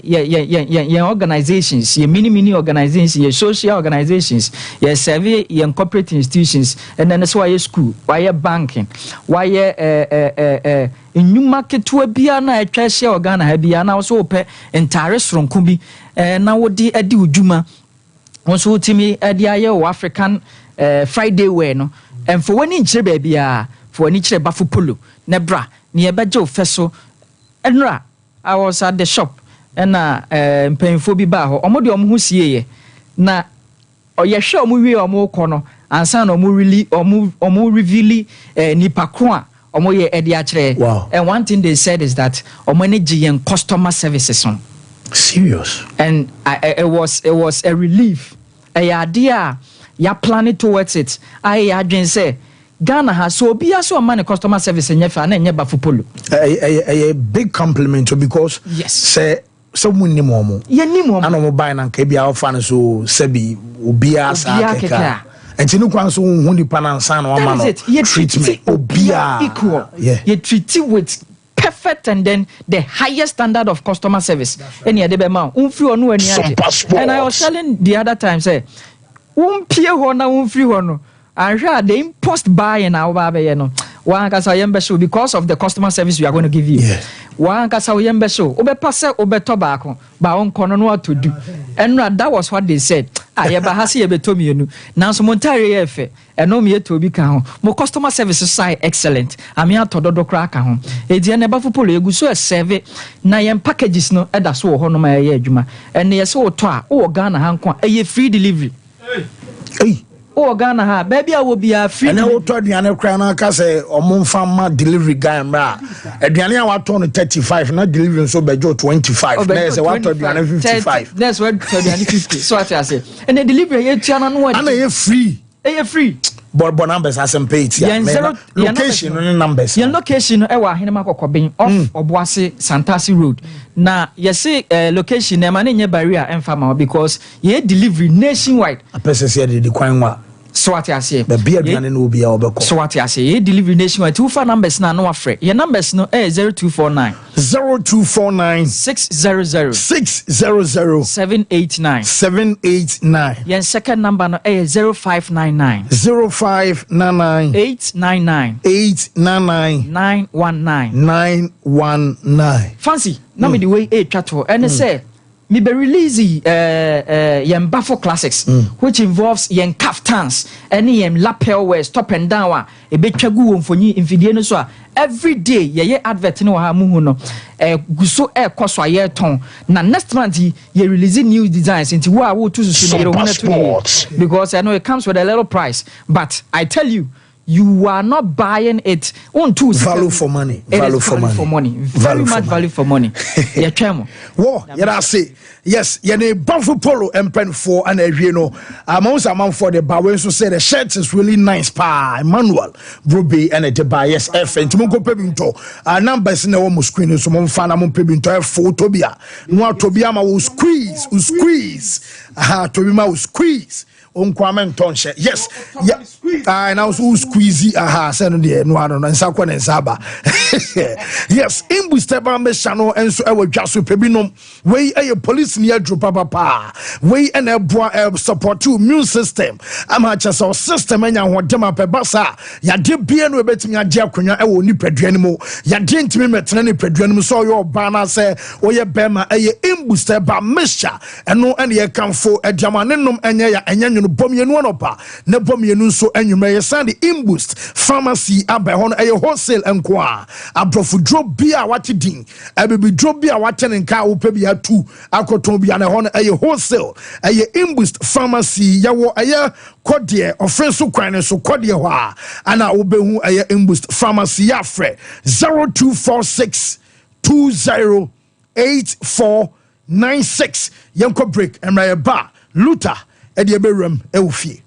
yɛn organizations yɛn mini organizations yɛn social organizations yɛn serve yɛn corporate institutions ɛnna ne so wayɛ school wayɛ banking wayɛ nnwuma ketewa biara na atwa ahyia Ghana ha biara na wɔso wopɛ ntare soronko bi na wode adi udwuma wɔso wotimi ade ayɛ wɔ African Friday wear no ɛmfo wani nkyerɛ baabiara fo wani kyerɛ bafo polo ne bra ne yɛbɛgye wo fɛ so ɛnra I was at the shop ɛna mpanyinfo bi baa hɔ ɔmo de ɔmo ho sieyɛ na ɔyɛhwɛ ɔmo wie ɔmo kɔ no ansa na ɔmo reveal nipa ko a ɔmo yɛ ɛde akyerɛ and one thing they said is that ɔmo ani gye yɛn customer services on serious and it was a relief ɛyɛ adeɛ a ya planning towards it ayɛ adwen sɛ Ghana has so be so money customer service in Yefa and Yeba Polo. A big compliment because yes, say someone ni momo. Ye ni momo. Ano mo buy na kebi a fan so sebi ubia sa keka. Enti no kwan so hu ni panansa na wa ma no treatment ubia equal. Yeah. You treat it with perfect and then the highest standard of customer service. Any ade be ma unfri onu ani ade. And I was telling the other time say umpie ho na unfri ho no. And the impost buying our baby, one casa yembe because of the customer service we are going to give you. One casa yembe show, Obepasse, Obe tobacco, by on corner what to do. And that was what they said. I ever has here told me, now some Monterey Efe, and no me to be count. More customer services side excellent. I'm here to do crack home. A dear never for pull you so a survey. Now packages no, and that's all on my juma. And they are so toa, oh Ghana Hanko, a free delivery. Hey. Oh Ghana ha baby I will be a free and I will tell the other crown I say or monfama delivery guy mra aduane a wato no 35 na delivery so bejo 25 na say wato aduane 55 that's what aduane 50 so what I say and the delivery you tiana no and you free but numbers as some pay location no numbers your location e wa hene makokoben off Obuasi Santasi Road na you see location e ma na nye barrier emfama because ye delivery nationwide a person say the kwan wa so what I say be aduane no obi a obeko so what I say ye delivery nationwide two phone numbers na no afre your numbers no 0249 600 789 your second number no 0599 919 fancy na me the way twato and say me be release yen Bafo classics which involves yen kaftans and yen lapel wears top and down e betwa gu wonfoni mfidie no so a every day ye advert no ha mu hu no guso koso aye ton na next month ye release new designs into wo to susu no because I know it comes with a little price but I tell you are not buying it on two value for money very much value for money yeah chemo wo yeah say yes yeah ne Bafo polo empen for and awie no amount amount for the bawe so say the shirt is really nice pa Emmanuel Brobe and the buy yes f and mo go pebinto numbers na wo mo screen so mo fa na mo pebinto photo bia no atobia ma wo squeeze tobi ma wo squeeze on kwame ntonhye yes yeah now so squeezy say no de no ano nsa kwa nsa ba yes imbuster ba me chano enso e wadwa so pebinom we e police near drop papa we and e boa support to immune system ama cha so system anya hodema pe basa ya de bia no betimi age akonya e wo ni paduane mu ya de ntimi metena ni paduane mu so yo ba na say oye bema e imbuster ba mesha eno ene ye kanfo adwamane nom enye ya enye bomienu anopa ne bomienu so anwuma ye sand imboost pharmacy abehon eye wholesale enko a abrofo drop bia wate din abebi drop bia wate nka wo pa bia tu akoton bia na hon eye wholesale eye imboost pharmacy yawo eye kodie ofenso kwan so kodie ho a ana wo behu eye imboost pharmacy ya frɛ 0246 208496 yenko break emra ba Luther edi eberum ewufie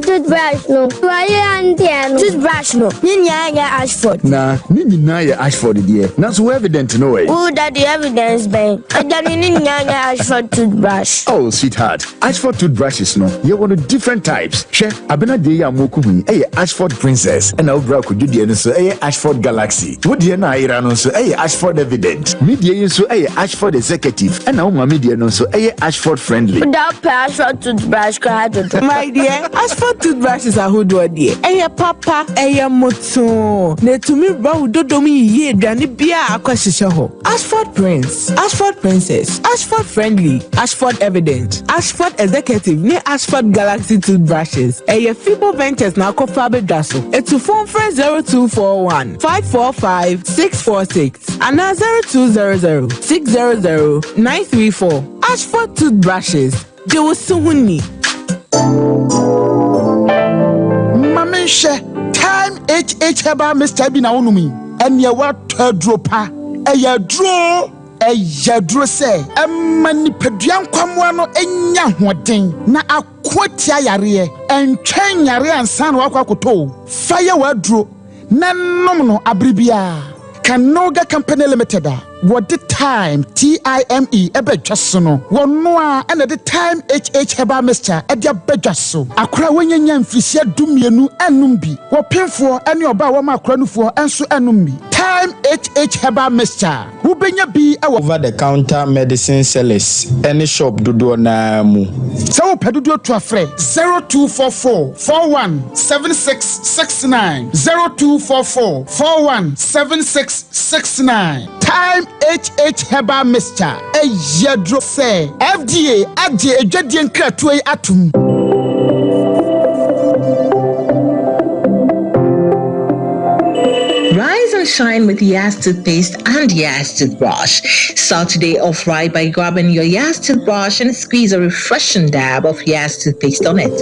toothbrush no. Why you toothbrush no? Ninya Ashford. Nah, Ninya Ashford dear. Not so evident no way. Oh, that the evidence ben. I don't Ninya Ashford toothbrush. Oh, sweetheart. Ashford toothbrushes no. You want different types. She abena de ya mokubi. Ashford Princess. And Obra could do the so Ashford Galaxy. What do you know? I so Ashford Evident. Media so Ashford Executive. And now my media no so Ashford Friendly. That Ashford toothbrush card. My dear, Ashford toothbrushes are who do dear. Papa, moto. Ne to me bow dodomi ye dani bia akwashishaho. Ashford Prince, Ashford Princess, Ashford Friendly, Ashford Evident, Ashford Executive, ne Ashford Galaxy toothbrushes. Fibo Ventures na kofabe daso. It's phone for 0241 545 646 and 0200 600 934. Ashford toothbrushes. They will soon need. Mamisha, time HH heba Mr. Bina unumi. And ya what dropa. Ya draw. Yadro say, mani peduan kwamwano enya hoden na akwatia yare and train yare and san wakwakoto fire wadro na nomno abribia Kanoga Company Limited. What the time TIME ebe jasono wonnoa and the time HH heba Mr. Edia bejaso akra wonyanya mfisia dumienu enumbi wopemfo ene oba wo makra nufo enso enumbi time HH heba Mr. Ubenya bi over the counter medicine sellers any shop dodo na mu so pedudo to afre 0244 417669 0244 417669 time HH heba Mr. Yadro say FDA ade adwadie nkratoe atum. Rise and shine with Yas toothpaste and Yas toothbrush. Start today off right by grabbing your Yas toothbrush and squeeze a refreshing dab of Yas toothpaste on it.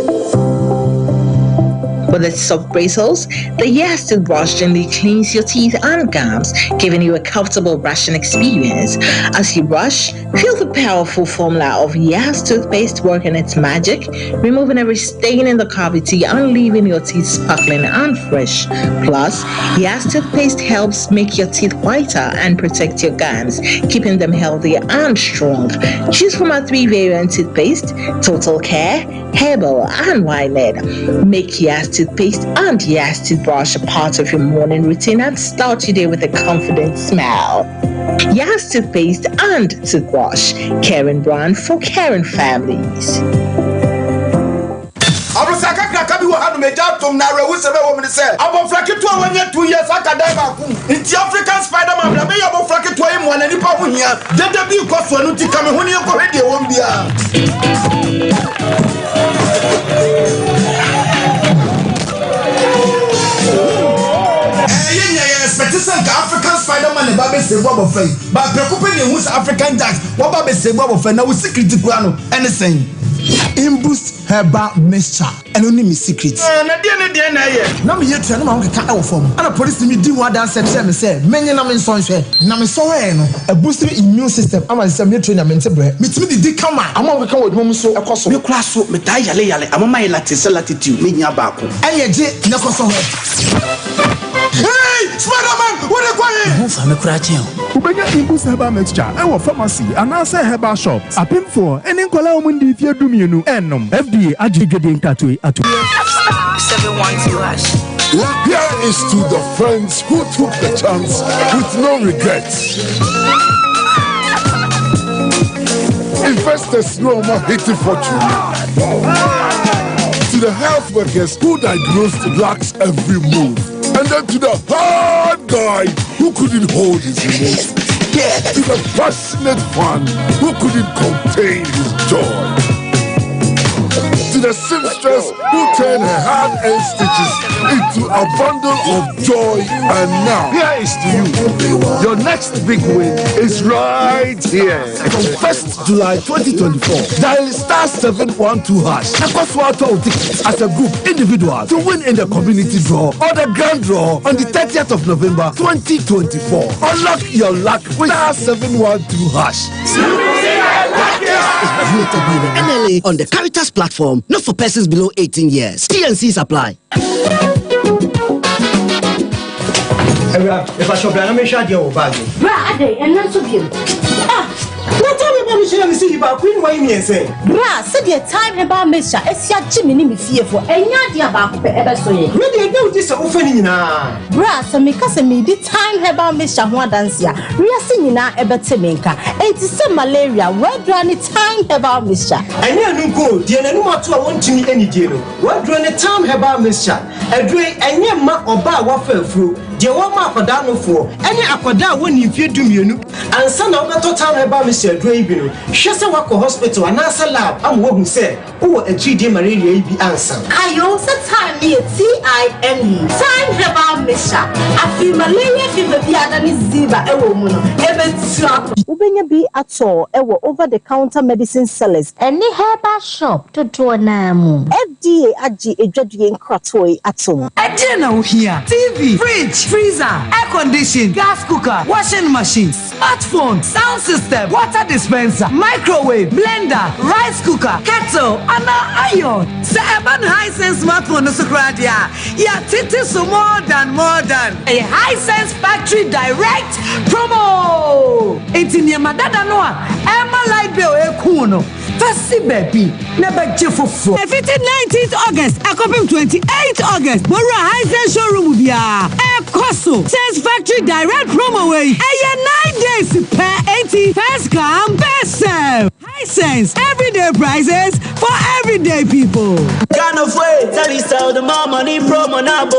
With its soft bristles, the Yas toothbrush gently cleans your teeth and gums, giving you a comfortable brushing experience. As you brush, feel the powerful formula of Yas toothpaste working its magic, removing every stain in the cavity and leaving your teeth sparkling and fresh. Plus, Yas toothpaste helps make your teeth whiter and protect your gums, keeping them healthy and strong. Choose from our 3 variant toothpaste: Total Care, Herbal, and Winehead. Make Yas toothpaste and Yas toothbrush a part of your morning routine and start your day with a confident smile. Yas toothpaste and toothbrush, caring brand for caring families. Abusaka kraka bi wo hanu meja tom na rewu sebe wo me say abofra keto wanya 2 years akadai ba ku nti African Spider-Man bla me ya abofra keto yi mo na nipa ho hia dede bi ko so anu ti ka me ho ne ko hwede wo mbia. African Spider-Man ba be se bo abofra ba preocupe ne hu African Jack wo ba be se bo abofra na wo secret kura no anything Imboost Herbal Mixture and only me secret. Na dia na ye. Na me yetua na ma nkeka e wo fom. Ana police me di one dance tell me say menye na me nson hwe. Na me so we no a boost the immune system. Ama say me yetua na me ntebe. Me timi di kama. Ama nkeka wo dum so ekoso. Me kura so me ta yale ama mai latitude me nya ba ko. Eyeje na koso ho. Hey, Spider-Man, what are you doing? Who for me cratching? Ubenya Imboost Herbal Mixture. I pharmacy and answer herbal shops. A pin for any color umundi if you do me no enom. FDA ajigede nkatwe atu. 712 Here is to the friends who took the chance with no regrets. Investors no more hating fortune. To the health workers who diagnosed drugs every move. And then to the hard guy who couldn't hold his emotions. To the passionate fan who couldn't contain his joy. To the seamstress who turned her hand-earned stitches into a bundle of joy. And now, here is to you. Your next big win is right here. From 1st July 2024, dial *712# and cost 12 tickets as a group, individual, to win in the community draw or the grand draw on the 30th of November 2024. Unlock your luck with *712#. Rated by the NLA on the Caritas platform, not for persons below 18 years. TNCs apply. If I shop, I'm going to share your bag. And not to you. Now tell me about Michelle and see about Queen Wayne and say, Bra, said your time about Misha, as your Jimmy fear for any idea about ever so. Maybe I know this offending now. Bra, some make us a midi time about Misha one dance ya. We are singing now about Temenka. And it's some malaria. Where do any time about Misha? I never go, dear, and no matter what to me any deal. What do any time about Misha? A drink and your ma or bar waffle through. Dear one mark for down for any aquada when you fear to me, and son of the time about Mr. Draven. Shasta Wako Hospital and answer lab. I'm what who said, oh, a 3D malaria be answer. I also time me a TIME. Time about Misha. I feel malaria fever be at Ziba, a woman. Even slap. Ubenya be at all, over the counter medicine sellers. Any herbal shop to do an FDA Aji a judging cratoy at home. I know here. TV, fridge, freezer, air condition, gas cooker, washing machine, smartphone, sound system, water dispenser, microwave, blender, rice cooker, kettle, and iron. Seven Hisense smartphone no sukradia. Yeah, titi so more than a Hisense factory direct promo. It's in your madada noa. Emma light bill kuno. Fasi baby, never jiffo. 19th August, I come 28th August. Bora Hisense showroom bia. Koso says factory direct promo way. 9 days per 80 first come best serve. Hisense everyday prices for everyday people. Kind of way, tell you so the more money promo nabo.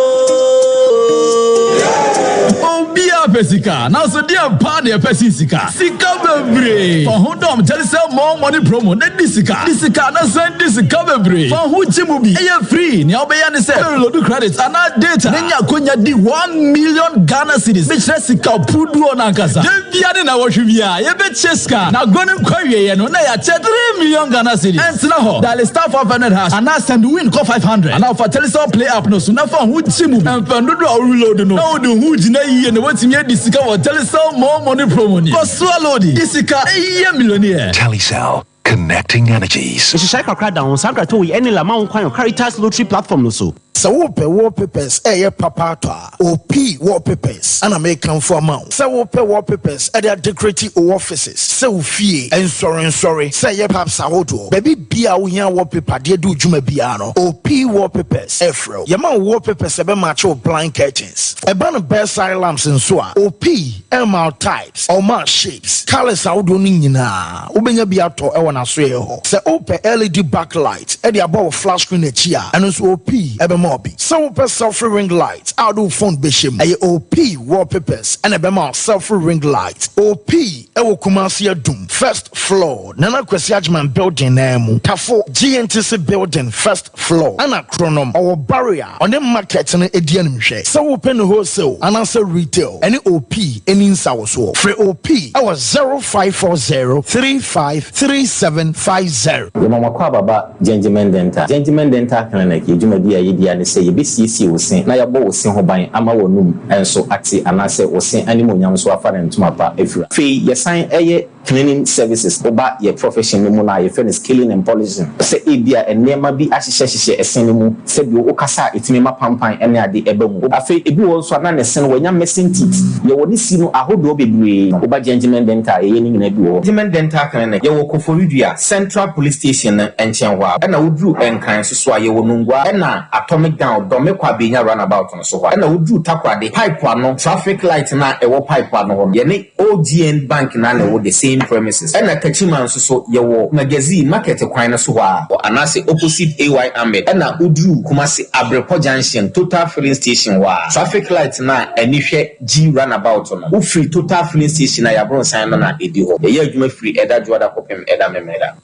Oh, be a pesika. Now, so dear party a pesika. Sika bebre. For who don't tell you more money promo. Net disika. Disika na send disika bebre. For who chimubi. Aye free. Ni obeyani say. Load credits and our data. Nenya kunya di 1 million Ghana cedis. Which resika pudu onakasa. Debiani na washubia. Yebe cheska. Na gonu kwaye yeno. Na ya 3 million Ghana cedis. And sinaho. Dali star 500 hash. And now send win call 500. And now for tell play up no. So now for who chimubi. And for no reload no. Now do who jina and what's me disika or Telecel more money promo. Cause swallowed disika a millionaire. Telecel. Connecting energies. It's a cycle crack down. Sandra told you any lamount kind of Caritas lottery platform no so. So wallpapers, papa OP wallpapers, and American for amount. So wallpapers at their decorative offices. So fee and sorry. Say ye perhaps ahodo. Baby bia unya wallpaper de do juma biano. OP wallpapers, Efro. Yama wallpapers ebe macho blind curtains. Eba no bedside lamps and so OP MR types, all shapes. Colors ahodo ni nyina. Ubenya biato ewa na so ye ho. Say open LED backlight at the above flash screen echia. And also OP ebe Mobi. So self ring lights. I do phone bishim. A OP wallpapers and a bema self ring lights. OP ewo Kumasi Doom. First floor. Nana Kwesi Ajman building name. Tafo GNTC building first floor. Ana chronom our barrier on the market and edian mche. So open wholesale and answer retail. Any OP any insa so. Free OP our 0540 353750. The mama kwa baba Gentleman Dental. Gentleman Dental Clinic. You do idea and say you be CC will sing. Now your bow will sing by ama wonum and so ati and I say will sing animal yam so afar and to my pa if you fee your sign a cleaning services about your profession no na your friend is killing and polishing. Say idea and never be ashishe a cinema said you okasa it me ma pampan and ade ebemu. Afi ebi won so na ne sen when you missing teeth. You woni si no ahodo bebre oba Gentleman Dental ye ni na bi wo. Gentleman Dental Clinic you wo Koforidua Central Police Station and Chenwa and na wodru enkan so ye wo nungwa and na atomic down dome kwa binya runabout on so why na wodru takwa de pipe no traffic light na ewo pipe no ye ne OGN bank na na wo the same premises and na kachiman so ye wo magazine market kwan so wa anase opposite AY Ahmed and na wodru Kumasi Abrepo Junction total filling station wa traffic light na anihwe G runabout no wo free total filling station na ya bron sign na edi ho ye adwuma free eda juada kopem eda memeda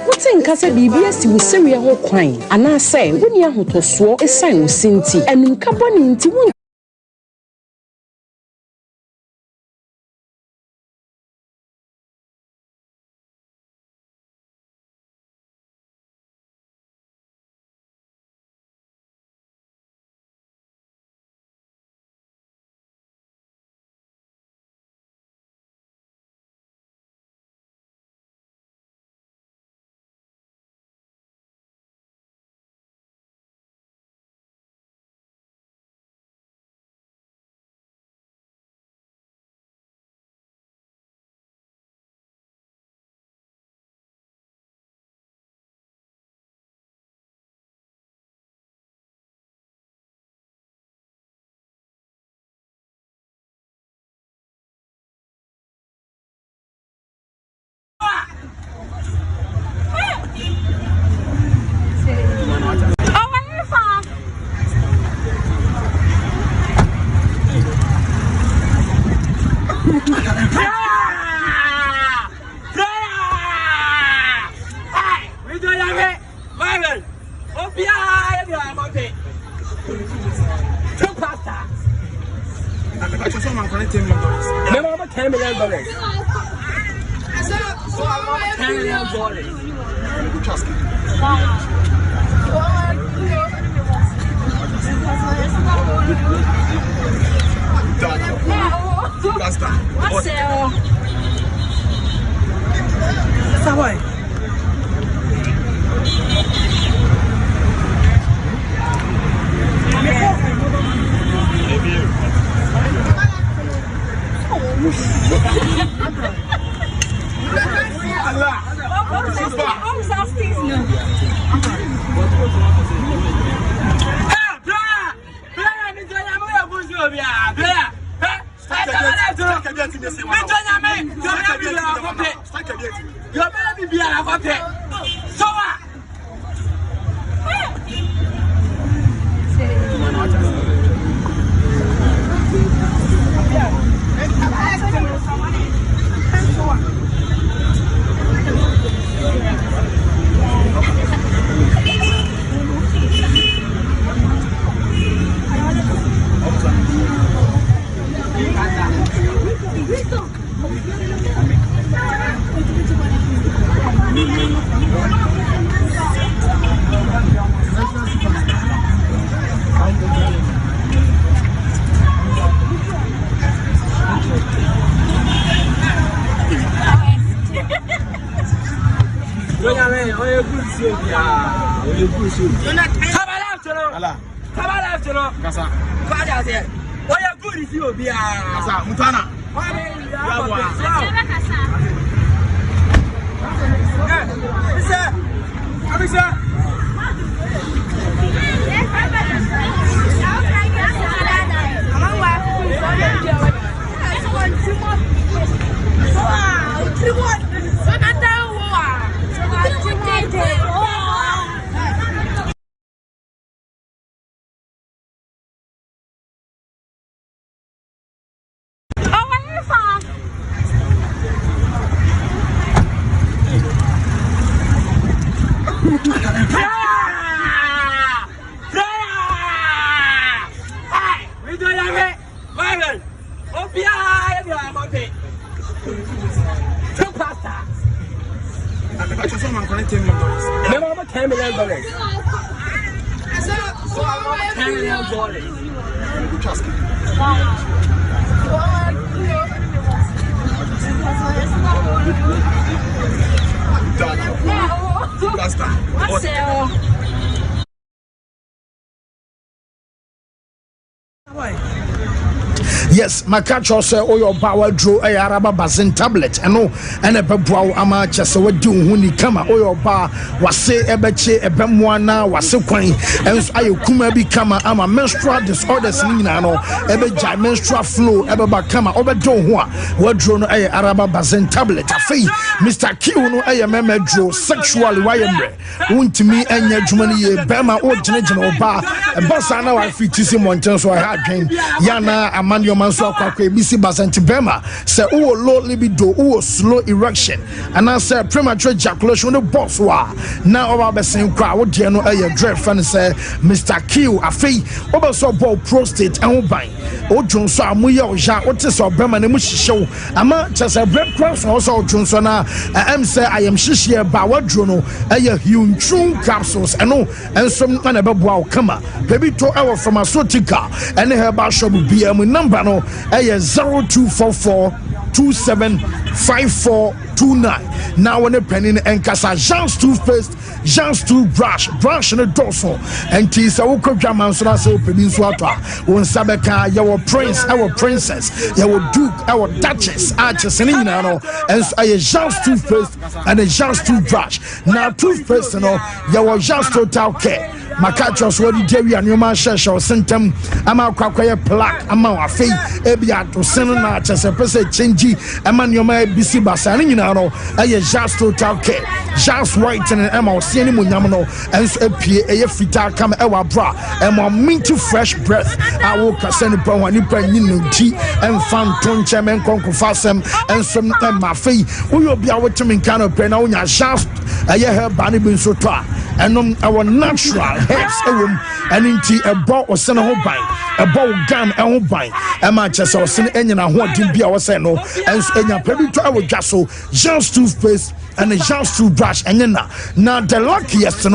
Wote nkasa bibia si wo seria ho kwan ana say woni ahotoso esan wo senti enum kaboni nti Two pasta. I just want to $10 million. Remember $10 million. So $10 million. What's that? Yes, my catch also or your power draw a araba basin tablet and no and a bebwa ama chese we do huni kama or your bar was say ebeche ebemwana was so quain and I kuma be kama ama menstrual disorders nina no ebeja menstrual flow ebeba kama obedo ho what draw no a araba basin tablet afi Mr. Q no a meme draw sexually wayemre untimi enya dwumani ye bema o genegene oba e bossa na wa fitisi monten so I had dream yana amani so akwa bisi basanti bema say o low libido o slow erection and I say premature ejaculation the boss wa na oba besen kwa wo de no aye dread fan say Mr. Q afei oba so ball prostate and oban o dwonso amoye oja o te so bema na mu hihyew ama chese bread cross also dwonso na am say I am hihye ba wadro no aye huntrum capsules eno enso na beboa o kama baby to our pharmaceutical and herbal shop BM number no 0244275429 now when a penny and casa Jean's toothpaste Jean's toothbrush brush in the dorsal and tis a woman so that's opening swata when sabeka your prince our princess your duke our duchess arches and and a Jean's toothpaste and a Jean's toothbrush now toothpaste your Jean's total care Makachos what the Jerry and your man share or symptom ama kwakwaya plaque ama afei ebia to senna chese pese chenji ama nyoma bisi basa ni nyina no aye just total care just white and ama osie ni munyam no enso apie eye fita kam ewa bra ema minty fresh breath awo kase ni pa wani pa nyinu ti emfan tonche men konko fasem enso ma afei uyo bia wotimi kan no pe na unya just aye he ba ni bi nso to a our natural herbs and into a bow or send a whole bite, a bow gum, a whole bite, a matches or send any and what didn't be our seno, and your baby to our jasso, just toothpaste and a just toothbrush, and then now the luckiest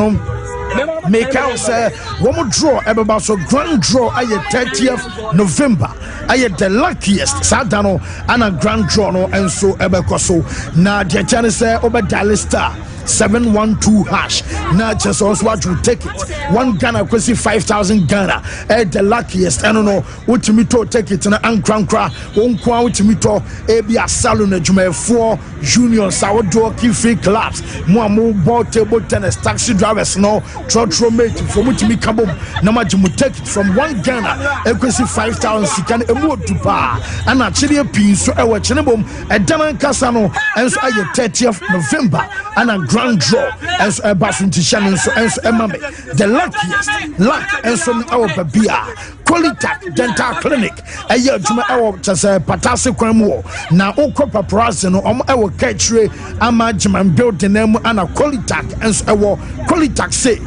make out say one more draw about so grand draw at 30th November. I had the luckiest Sadano and a grand draw no and so ebekoso. Now the channel say over dial star 712 hash. Now just also what you take it. 1 Ghana question 5,000 Ghana. The luckiest. I don't know what to me to take it na ankra one kwa what to me to be a salon jume 4 junior sourdough key free clubs. More ball table tennis taxi drivers no trotro mate from which me kabum. Now much you take it from 1 Ghana. I question 5,000 sikan emo to bar. And actually a pin so I watch a Daman Casano and so I 30th November and a grand draw as a bathroom to Shannon so and so Emma the luckiest luck and some our babia Qualitac Dental Clinic a year to my hour just a patasi cremo now oko paparazzi no our catchre amajaman build the name and a Qualitac and so our Qualitac say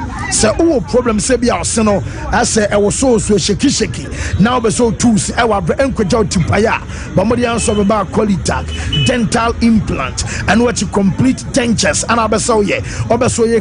problem say be our seno I say I was so shaky now be so tools our encojo tipaya but more answer about Qualitac dental implant and what you complete dentures and obesoye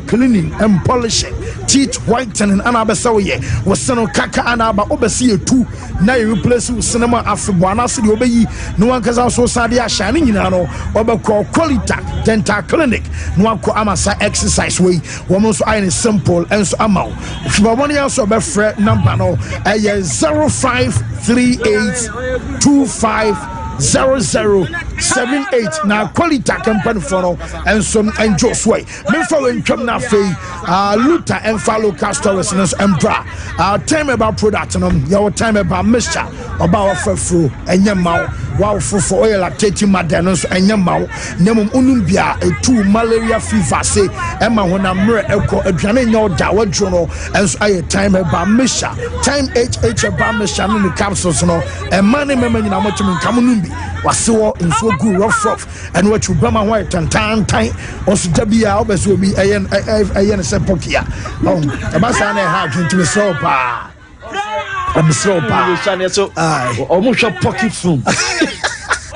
cleaning and polishing teeth whitening and obesoye was seno kaka and aba obesi two now you replace with cinema afibwana city obeyi no one can also sadia shining in ano obeko Qualitac dental clinic no one ko amasa exercise way woman so I simple and so amount if you want also be fret number no 0538250078 now Qualitac company for and some and just way me for when come na fe Luther and follow castors and bra time about product no your time about mixture about fefro and yamau wow for oil lactating madenos and yamau nemum unumbia a 2 malaria fever say emma when I'm echo aduane no da wadrono and so I time about mixture time HH about mixture in the capsules no and money mema nyina motum kamunumbi wasiwo nso gu rough and what you bama white tan also dabia obeso bi ayen se pokia abasa na ha dwuntu me Sompa I'm Sompa so almost a pocket film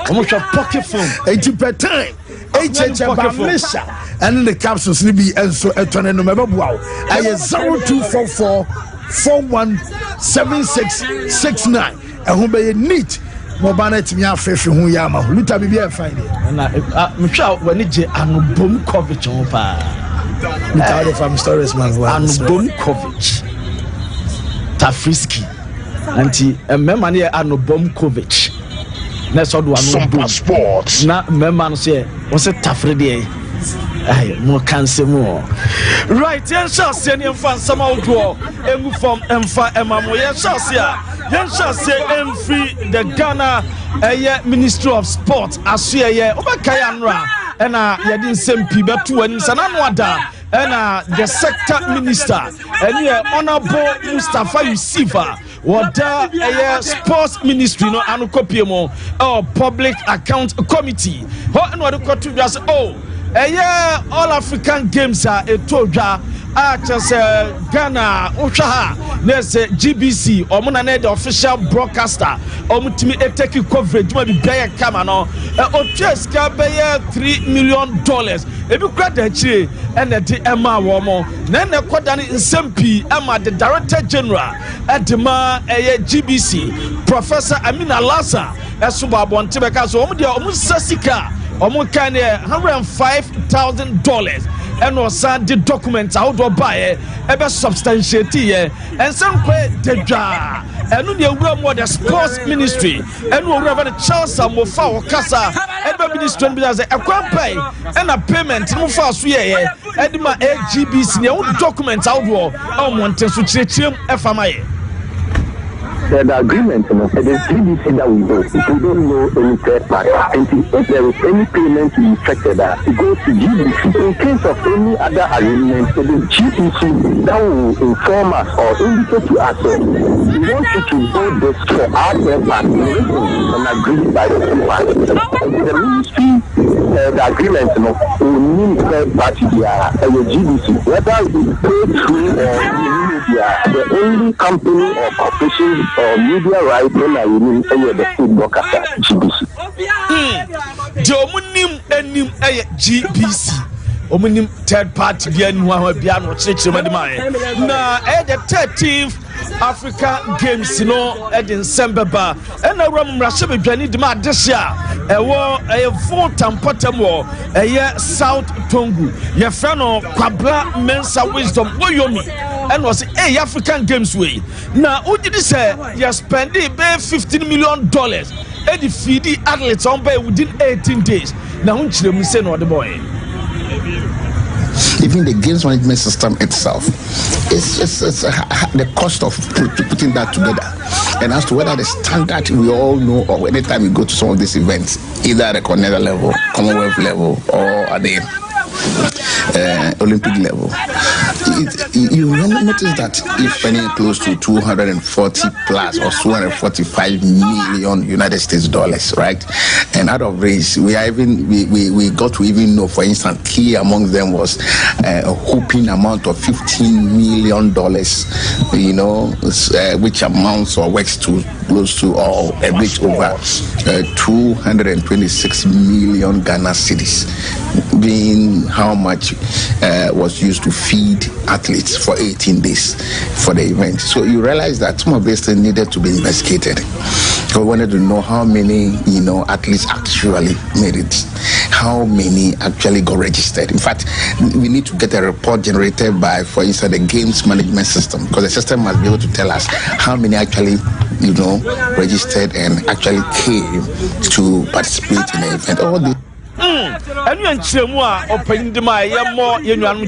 almost a pocket film 80 per time HH Bamisha and the capsules be and so etone no meba wow I 0244 417669 and who be neat Mobanet me afefe hu yama luta bibia fine na me twa wani je anubom coverage on pa luta the farm stories man anubom coverage Tafriski anti memma ne anubom coverage na so do anubom sports na memma no say won say tafrede ay mo kanse mo right yen sha se ne fan sama odo emu from emfa emamo yen sha se yen sha se emfri the Ghana Ministry of Sport asuye obakaya nra ena yedin sempi betu ani sanano ada ena the sector minister ene honorable Mustafa Yusufa wada sports ministry no anukopie mo public account committee ho eno adukotu just all African games are etodwa just Ghana Ushaha there's GBC omuna na the official broadcaster omutimi take coverage ma bi bia kama no otweska be $3 million ebi kra da chire ene de ema wo mo na ne koda ne nsempi ema the director general edema GBC Professor Amina Lassa esuba bonte be ka so omu de omu sasika omu kan $105,000 and was the documents out of buy ebe substantiate here and some quite the jar and no more the sports ministry and we have the chance of for casa ebe ministry as a pay and a payment no for so here and my GBC documents out of want to chim FMI. The agreement, it is GBC that we do. We don't know any third party. And if there is any payment to be effected, it goes to GBC. In case of any other agreement, it is GBC that will inform us or indicate to us we want you to do this for our third party and agreed by the two parties. The ministry the agreement, you know, we need third party there, GBC. Whether it's paid through or media, the only company or corporation or media rights in the state broadcaster, GBC. Jomunim enim GBC. Omunim third party bia nu ha bia no chechema de mai na the 13th African Games no e de Nsembeba e na ram rashe bedwani de ma adehia e full tampatam wo South Tongu ye fra no Kwabra Mensa Wisdom Woyomi and was African Games way na ugidi say you spend be $15 million e di feed athletes on by within 18 days na hunchire mu say no the boy. Even the games management system itself, it's the cost of putting that together. And as to whether the standard we all know, or anytime we go to some of these events, either at the continental level, Commonwealth level, or at the Olympic level, you notice that if spending close to 240 plus or 245 million United States dollars, right? And out of race, we got to even know, for instance, key among them was a whopping amount of $15 million, you know, which amounts or works to close to or a bit over 226 million Ghana cedis, being how much was used to feed athletes for 18 days for the event. So you realize that some of this thing needed to be investigated. We wanted to know how many, you know, athletes actually made it, how many actually got registered. In fact, we need to get a report generated by, for instance, the games management system, because the system must be able to tell us how many actually, you know, registered and actually came to participate in the event. All the and you and Chemua open the my more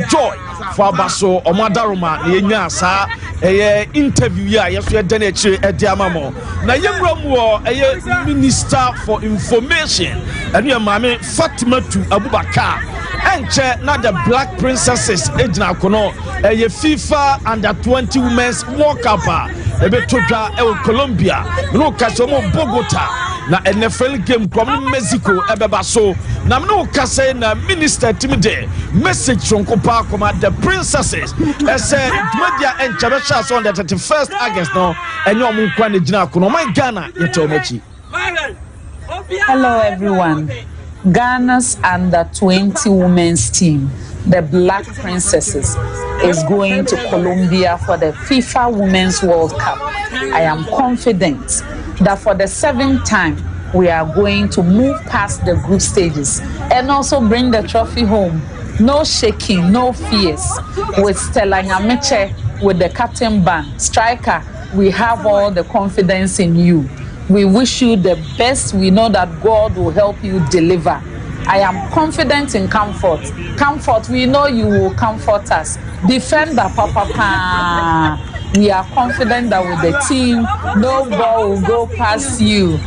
joy for Basso or Madaruma, Yasa, a interview. Yes, we are done at Diamamo. Now, young war a minister for information, and your mammy Fatima to Abubakar. And not the Black Princesses, Edna Kono, a FIFA under 20 women's walk up, a Betoja, Colombia, no Casomo, Bogota. Na NFL game from Mexico ebebaso na no kase na minister timide message from Kopa Koma the princesses said media and chabasha on the 31st August no enyo mu kwa ne gina kono my Ghana yetomachi. Hello everyone. Ghana's under 20 women's team, the Black Princesses, is going to Colombia for the FIFA Women's World Cup. I am confident that for the 7th time, we are going to move past the group stages and also bring the trophy home. No shaking, no fears. With Stella Nyameche, with the captain band, striker, we have all the confidence in you. We wish you the best. We know that God will help you deliver. I am confident in comfort. Comfort, we know you will comfort us. Defender, Papa. We are confident that with the team, no ball will go past you.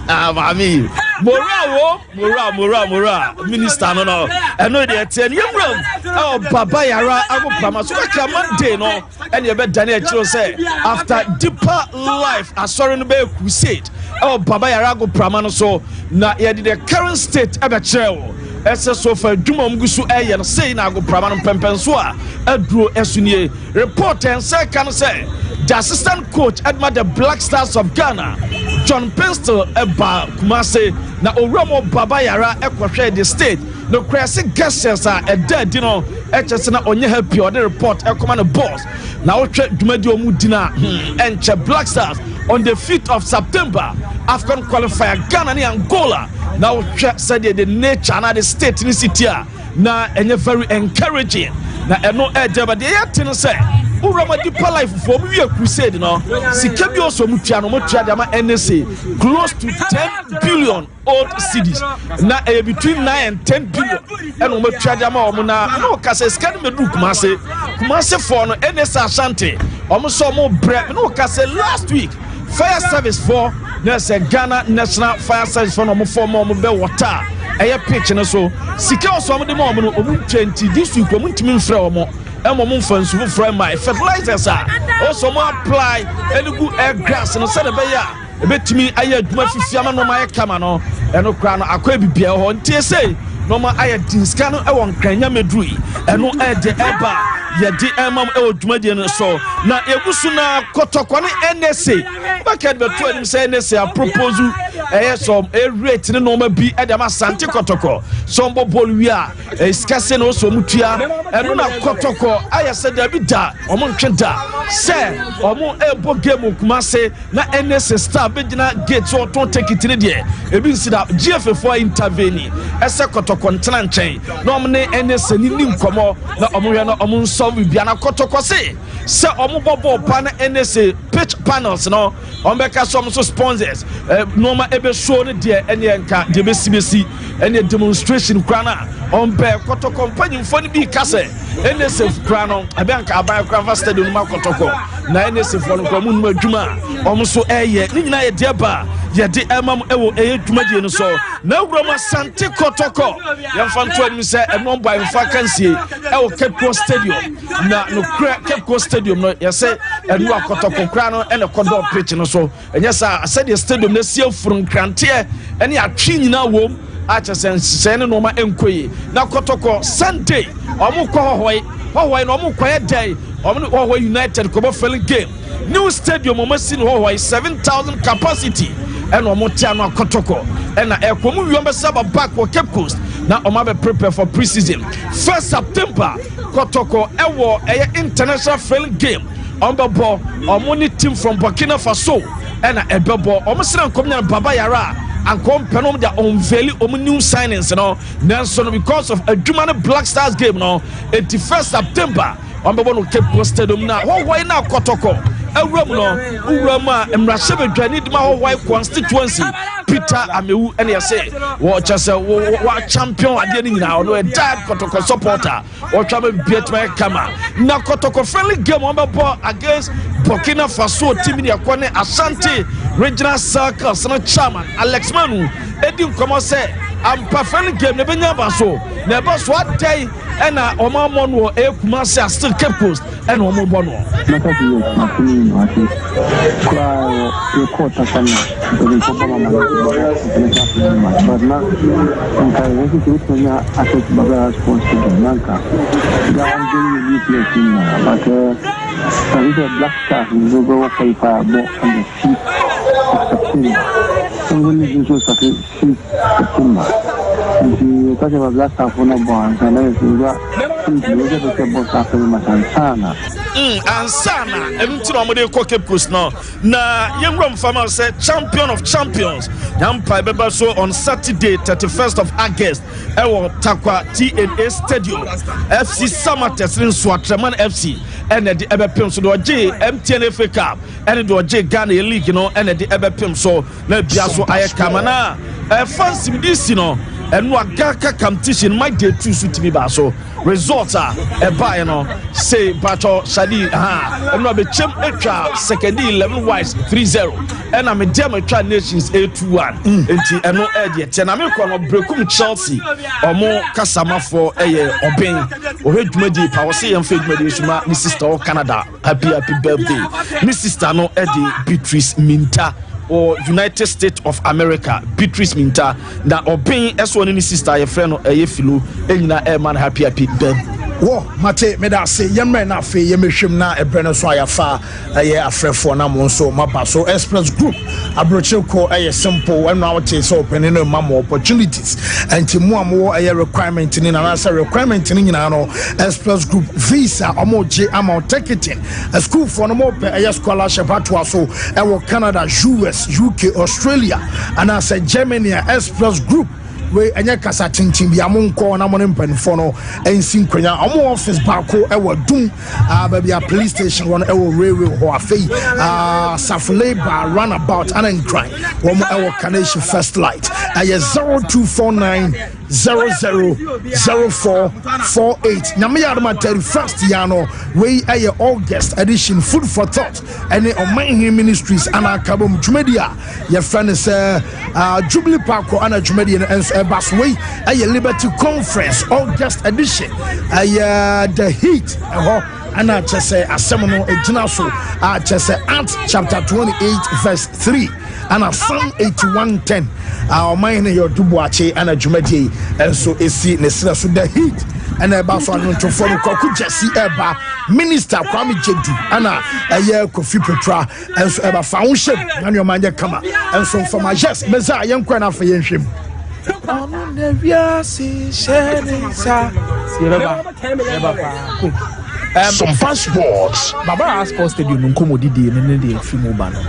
Mami, Mora, Minister, no. I know they tell you, oh, Baba Yara, I go promise. So I can Monday, no, and you bet Daniel Cho say after deeper life, a sorry no be crusade. Oh, Baba Yara go promise. So na ye the current state ever chill. SSO for Juma Mugusu Ayan say na go Praman Pempensua, Edro Esunie. Report and say can say the assistant coach Edma the Black Stars of Ghana, John Penstel Eba Kumase, na Oromo Baba Yara Ekwahwe the state. No crazy guesses are a dead, you know, Echesena onye happy or the report Ekoma the boss. Now check Dumedio Mudina and Black Stars on the 5th of September. African qualifier Ghana and Angola. Now check said the nature and the state in the city na enye very encouraging. Na eno but they are say Urama deeper life for me a crusade no. Sikebi also mutia no mutia dama NSA close to 10 billion old cities. Na between 9 and 10 billion. And mutia dama omuna no kase scan me do Kumase for no NSA Ashanti. Omuso mo bread no kase last week. Fire service for Nurse Ghana National Fire Service for no for more be water. Eye pitch no so sika also mo de mo no 20 this week mo ntimi mfra omo emo mo mfansu fro my fertilizers also mo apply enugu air grass no se be ya ebetimi aye aduma fifiama no my kama no ɛno kora no akɔ bibia hɔ ntie sei noma ayɛ dinska no ɛwɔ nkranya medui ɛno ɛde ɛba yɛde ɛmam ɛwɔ dwumadie no so na egusu na kɔtɔkɔ ne NSA bucket beto anim sɛ NSA a propose ɛyɛ som rate ne noma bi ɛde ma Asante Kotoko sombo bolu a iskase no so mutua ɛno na kɔtɔkɔ ayɛ sɛ da bi da ɔmo ntwe da sɛ ɔmo ɛbɔ game kumase na NSA star bɛgyina gate so ɔtɔn ticket ne deɛ ebi nsida GFF intervene ɛsɛ kɔtɔkɔ ntena nkyɛn na ɔmo ne NSA ni nkɔmɔ na ɔmo hwɛ na ɔmo nsɔm bia na kɔtɔkɔ se ɔmo bɔbɔ pa na NSA pitch panels no ɔmo bɛka so ɔmo so sponsors noma ebe show ne deɛ ɛne nka deɛ besi ɛne demonstration kura na ɔmo bɛ kɔtɔkɔ mpanyinfo ne bi kase NSA kura no ɛbɛ nka aban kura fa stadium ma kɔtɔkɔ na NSA fo no kɔ mu numa adwuma ɔmo so ɛyɛ ne nyinaa yɛ deɛ ba yɛde ɛmam ɛwɔ ɛyɛ dwumadie no so na wura ma Asante Kotoko yɛmfa nto anim sɛ ɛno mbɔ ayɛmfa kansie ɛwɔ Cape Coast Stadium na no kura Cape Coast Stadium no yɛsɛ ɛno akɔtɔkɔ kura no ɛna kɔdɔ pitch no so ɛnyɛ saa asɛdeɛ stadium no sie furu nkranteɛ ɛne atwe nyinaa wom akyɛ sɛ ne noma ɛnkɔyi na kɔtɔkɔ Sunday ɔmo kɔ hɔhɔi na ɔmo kɔyɛ dɛn ɔmo hɔhɔi United kɔbɔ fɛlɛ game new stadium ɔmo si no hɔhɔi 7,000 capacity ɛna ɔmo tia no akɔtɔkɔ ɛna ɛkɔmu wiɔm bɛsaba back wɔ Cape Coast na ɔmo abɛ prepare for pre-season 1st September kɔtɔkɔ ɛwɔ ɛyɛ international friendly game ɔmo bɛbɔ ɔmo ne team from Burkina Faso ɛna ɛbɛbɔ ɔmo sena nkɔmnya Baba Yara ankom penom dia unveil new signings no nanso no because of adwuma ne Black Stars game no 1st September on bɛbɔ no Cape Coast Stadium na hɔhɔi na kɔtɔkɔ awuram no uwuram a mmarahyɛ badwani de ma hɔhɔi constituency Peter Amewu ɛne yɛsɛ wɔkyɛ sɛ wɔ champion adeɛ no nyinaa ɔno ɛda kɔtɔkɔ supporter wɔtwa ma biatuma kama na kɔtɔkɔ friendly game on bɛbɔ against Burkina Faso team ne yɛkɔ ne Ashanti Regional Circles no chairman Alex Manu edi nkɔmɔ sɛ ampa friendly game ne bɛnya ba so na ɛbɔ so adai ɛna ɔmo amɔ no ekuma sɛ still Cape Coast ɛna ɔmo bɔ no Black Stars will go for on the 5th of September. Only this was the 5th September. The talking about Black Stars for no bonds, and then Ansana, everything on the Cape Coast now. Na young room farmer said champion of champions. Yampa Beba so on Saturday, 31st of August. Ewo Takwa TNA Stadium. FC Samates in Swatreman FC. And the Ebepim so do J MTN FA Cup. And do J Ghana League, you know, and the Ebepim so let Biaso Ayakamana. Fancy this, you know. And what Gaka competition might get too to be baso. Results are a buy, you know, say Bato Shadi, and Rabbi Chem Etra, second 11 wise 3-0, and I'm a Democrat Nations 8-1. And no idiot, and I'm a Brekum Chelsea or more Kasama for a year or Bain or Red Medi, Power say and Fake Mediation, Miss Sister of Canada. Happy birthday, Miss Sister no Eddie Beatrice Minta. Or United States of America, Beatrice Minta, na obeying S1 in his sister, a friend of a flu, and na man happy birthday. Wo mate me da se yemre na fe yemhwem na ebrene so ayafa aye afrefo na mo so maba so express group abroche ko aye simple when now say so opening no mama opportunities and mo am aye requirement ni na say requirement ni nyina no express group visa omoje amount ticketing a school for no more aye scholarship atwa so e wo Canada, US, UK, Australia and I say Germany express group we anya kasa tintin bia monko na mono mpanifo no ensi nkwanya omo office baako e wadum baby a police station one e wo railway ho afei Safle bar runabout anenkran wo mo e wo Carnation First Light aye 0249 000448 nyame yadoma 31st yano we aye August edition food for thought any Omanhi Ministries ana kabom dwumedia ye friend is Jubilee Park ana dwumedia and Basway a Liberty Conference August edition the heat ana kyese asem no egina so a kyese Acts chapter 28 verse 3 ana Psalm 81:10 a oman ne yodubu ache ana dwumadie enso esi ne sira so the heat ana eba so anwontofo no Kwaku Jesse eba minister Kwame Jedu ana eye Kofi Petra enso eba foundation na ne omanye kama enso from yes meza yenkwa na fa yenhwem ono ne wiase shenisa Sompa Sports Baba Sports Stadium nkomodi de ne de film ba no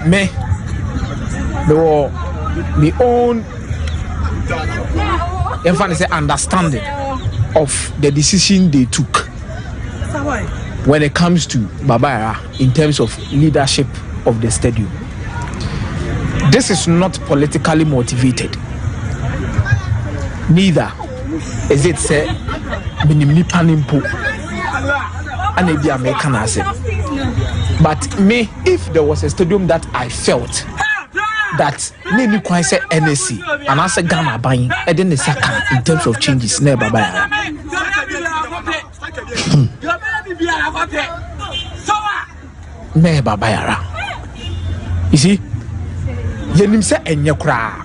me the own understanding of the decision they took when it comes to Babara in terms of leadership of the stadium. This is not politically motivated. Neither is it say minimum panimpo and maybe American asset. But me, if there was a stadium that I felt that maybe quite say NSC and I say Ghana buying and then the second in terms of changes never buy. Never buy. You see, yenim say enye kra.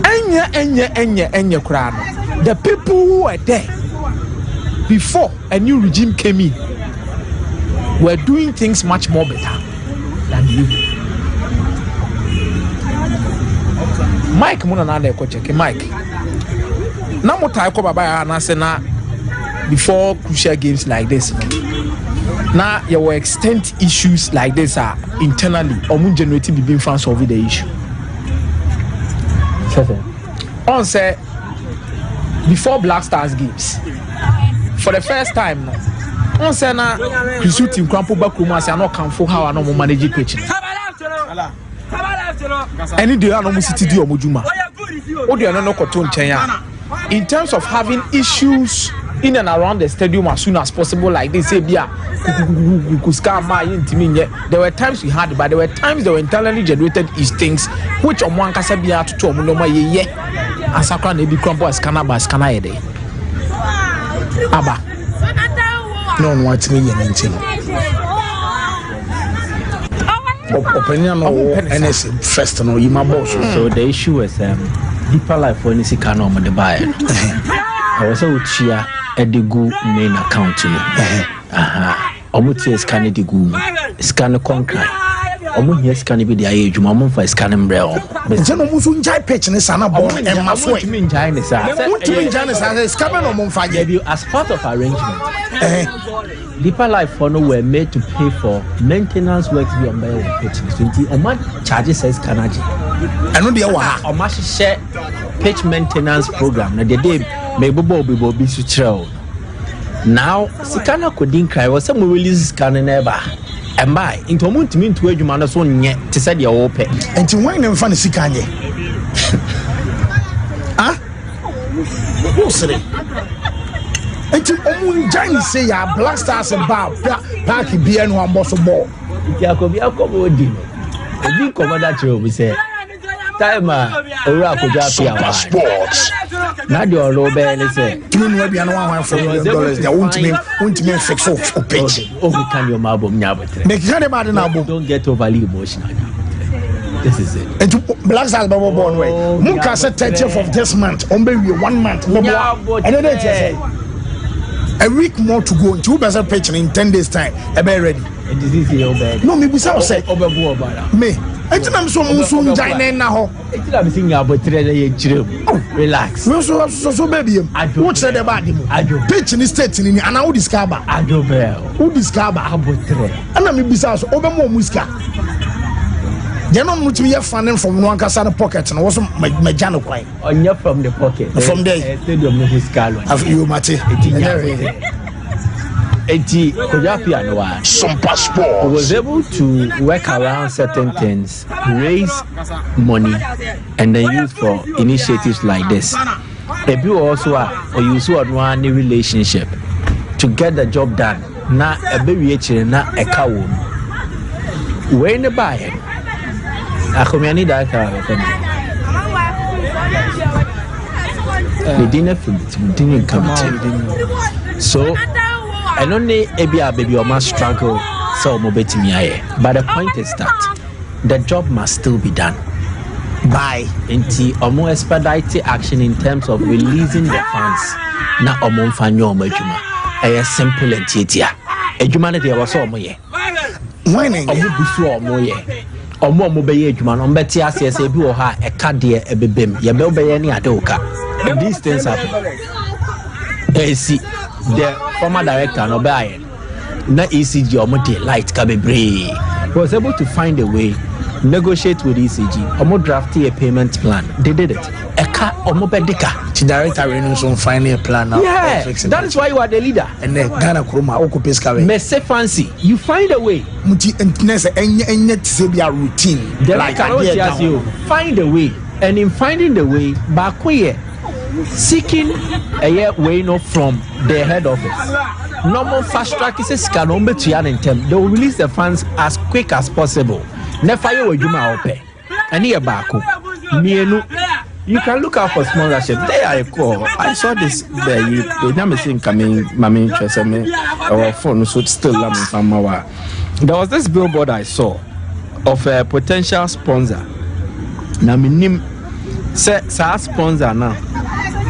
Enye kra. The people who were there before a new regime came in were doing things much more better than you. Mike muna na ko check Mike. Na mo tai ko baba na say na before crucial games like this. Now there were extent issues like this are internally or mun generating be fans solve the issue. On say before Black Stars games for the first time on say na Krisu team Krampo Bakuma say no can for how no manage pitch. Any day no city di omojuma. O dey no koto nchen in terms of having issues in and around the stadium as soon as possible like they say bia there were times we had but there were times they were internally generated things which omwan kasa bia to omo no ye asakra na bi crumble scanner ba scanner ye dey aba no what me ye ntin opinion no NS first no you my boss. So the issue is deeper life for any sika no the buy I was so chia at the good main account omutie scan the good scan concrete omu here scan be the age mama for scan mbrel but no musu njai pitch ne sana ball e maso e min njai ne sa scan no mo mfa you as part of arrangement deeper life for no were made to pay for maintenance works be on by pitch 20 o man charges says kanaji eno de wa o ma share pitch maintenance program na the day me bobo bi su chiro now sikana kodin cry was some release scan never and buy into muntimi into adwuma no so nye te said ye wo pe enti wan ne mfa ne sikanye ah wo sere enti omu njan say ya Black Stars ba park bia no amboso ball ti akobi odi obi komanda chiro bi say time ora akoja pia sports na de oro be ni say timi no bia no $100 they won't me fix off pitch over can your mabom nyabotre make can ba na abo don't get overly emotional. This is it. And Black Stars bubble born way Munka said 30th of this month on be 1 month and then it say a week more to go into better pitch in 10 days time a be ready and this is your bed no me be say obebu obara me I'm so musu njaine na ho I'm seeing abotre ye chire relax so baby what said about him pitch in state ni ana who discover adobel who discover abotre ana me be say obemu muska they no much me funding from no ankasa pocket no was majano kwai onya from the pocket from there stadium no muska have you mate Eti Kojapia no one. Sompa Sports was able to work around certain things, raise money, and then use for initiatives like this. Maybe also or use one relationship to get the job done. Na a baby na a cow. Where in the buy? I come any that they didn't come. So I don't know ebia baby or must struggle so mo betimi aye. But the point is that the job must still be done. By nti omo expedite action in terms of releasing the funds na omo mfanyo omo adwuma. A simple and titia. Adwuma na dey was omo ye. Winning omo busu omo ye. Omo be ye adwuma no mbeti ase ase bi wo ha e ka de ebebem. Ye be obeye ni ade oka. These things happen. See the former director no be aye. Na ECG omo dey light ka bebre. Was able to find a way negotiate with ECG. Omo drafted a payment plan. They did it. Eka omo bedika. The director will so find a plan now. Yeah, that is why you are the leader. And then Ghana Kuruma Okopeska. Messe fancy. You find a way. Muti entness any to be a routine. Like you find a way. And in finding the way, back seeking a way no from the head office. Normal fast track is a scan on between in term. They will release the funds as quick as possible. Never you juma ope. And here back. You can look out for sponsorship. They are a call. I saw this there. You never seen coming. Mama interested me. Our phone so still from our. There was this billboard I saw of a potential sponsor. Now my name say sponsor now.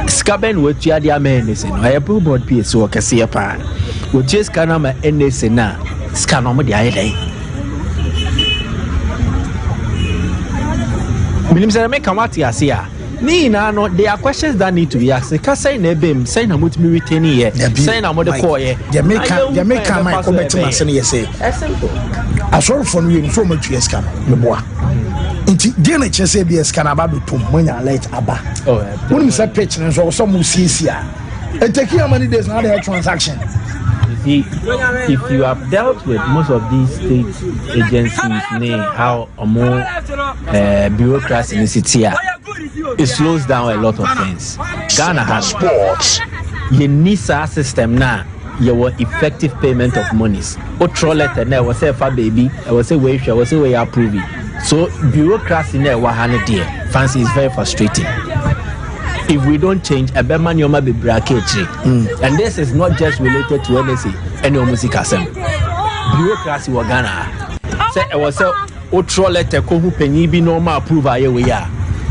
Skaben what you are the man is in. I billboard piece so can see a pan. What just can I NS na scan on the island. Minim say make come out here see. Ni na no there are questions that need to be asked. Ka say na ebem, say na mutimi retain here. Say na mo de call here. They make my comment to say say. Simple. I saw for you from a two scan. Me boa. Inti dey na che say be scan aba be tom when you let aba. Oh. When you say pitch na so some CC a. It take how many days now the transaction? See, if you have dealt with most of these state agencies, how more bureaucracy in the city, it slows down a lot of things. Ghana has sports. You need a system now. Your effective payment of monies. O letter now was say for baby. I was say wait, I was say we approve it. So bureaucracy now wahane dear. Fancy is very frustrating. If we don't change, a beman yoma be bracketry. And this is not just related to NSA and your music assembly. Bureaucracy wa Ghana. Say I was say o letter ko hu penyi bi normal approve aye we ya.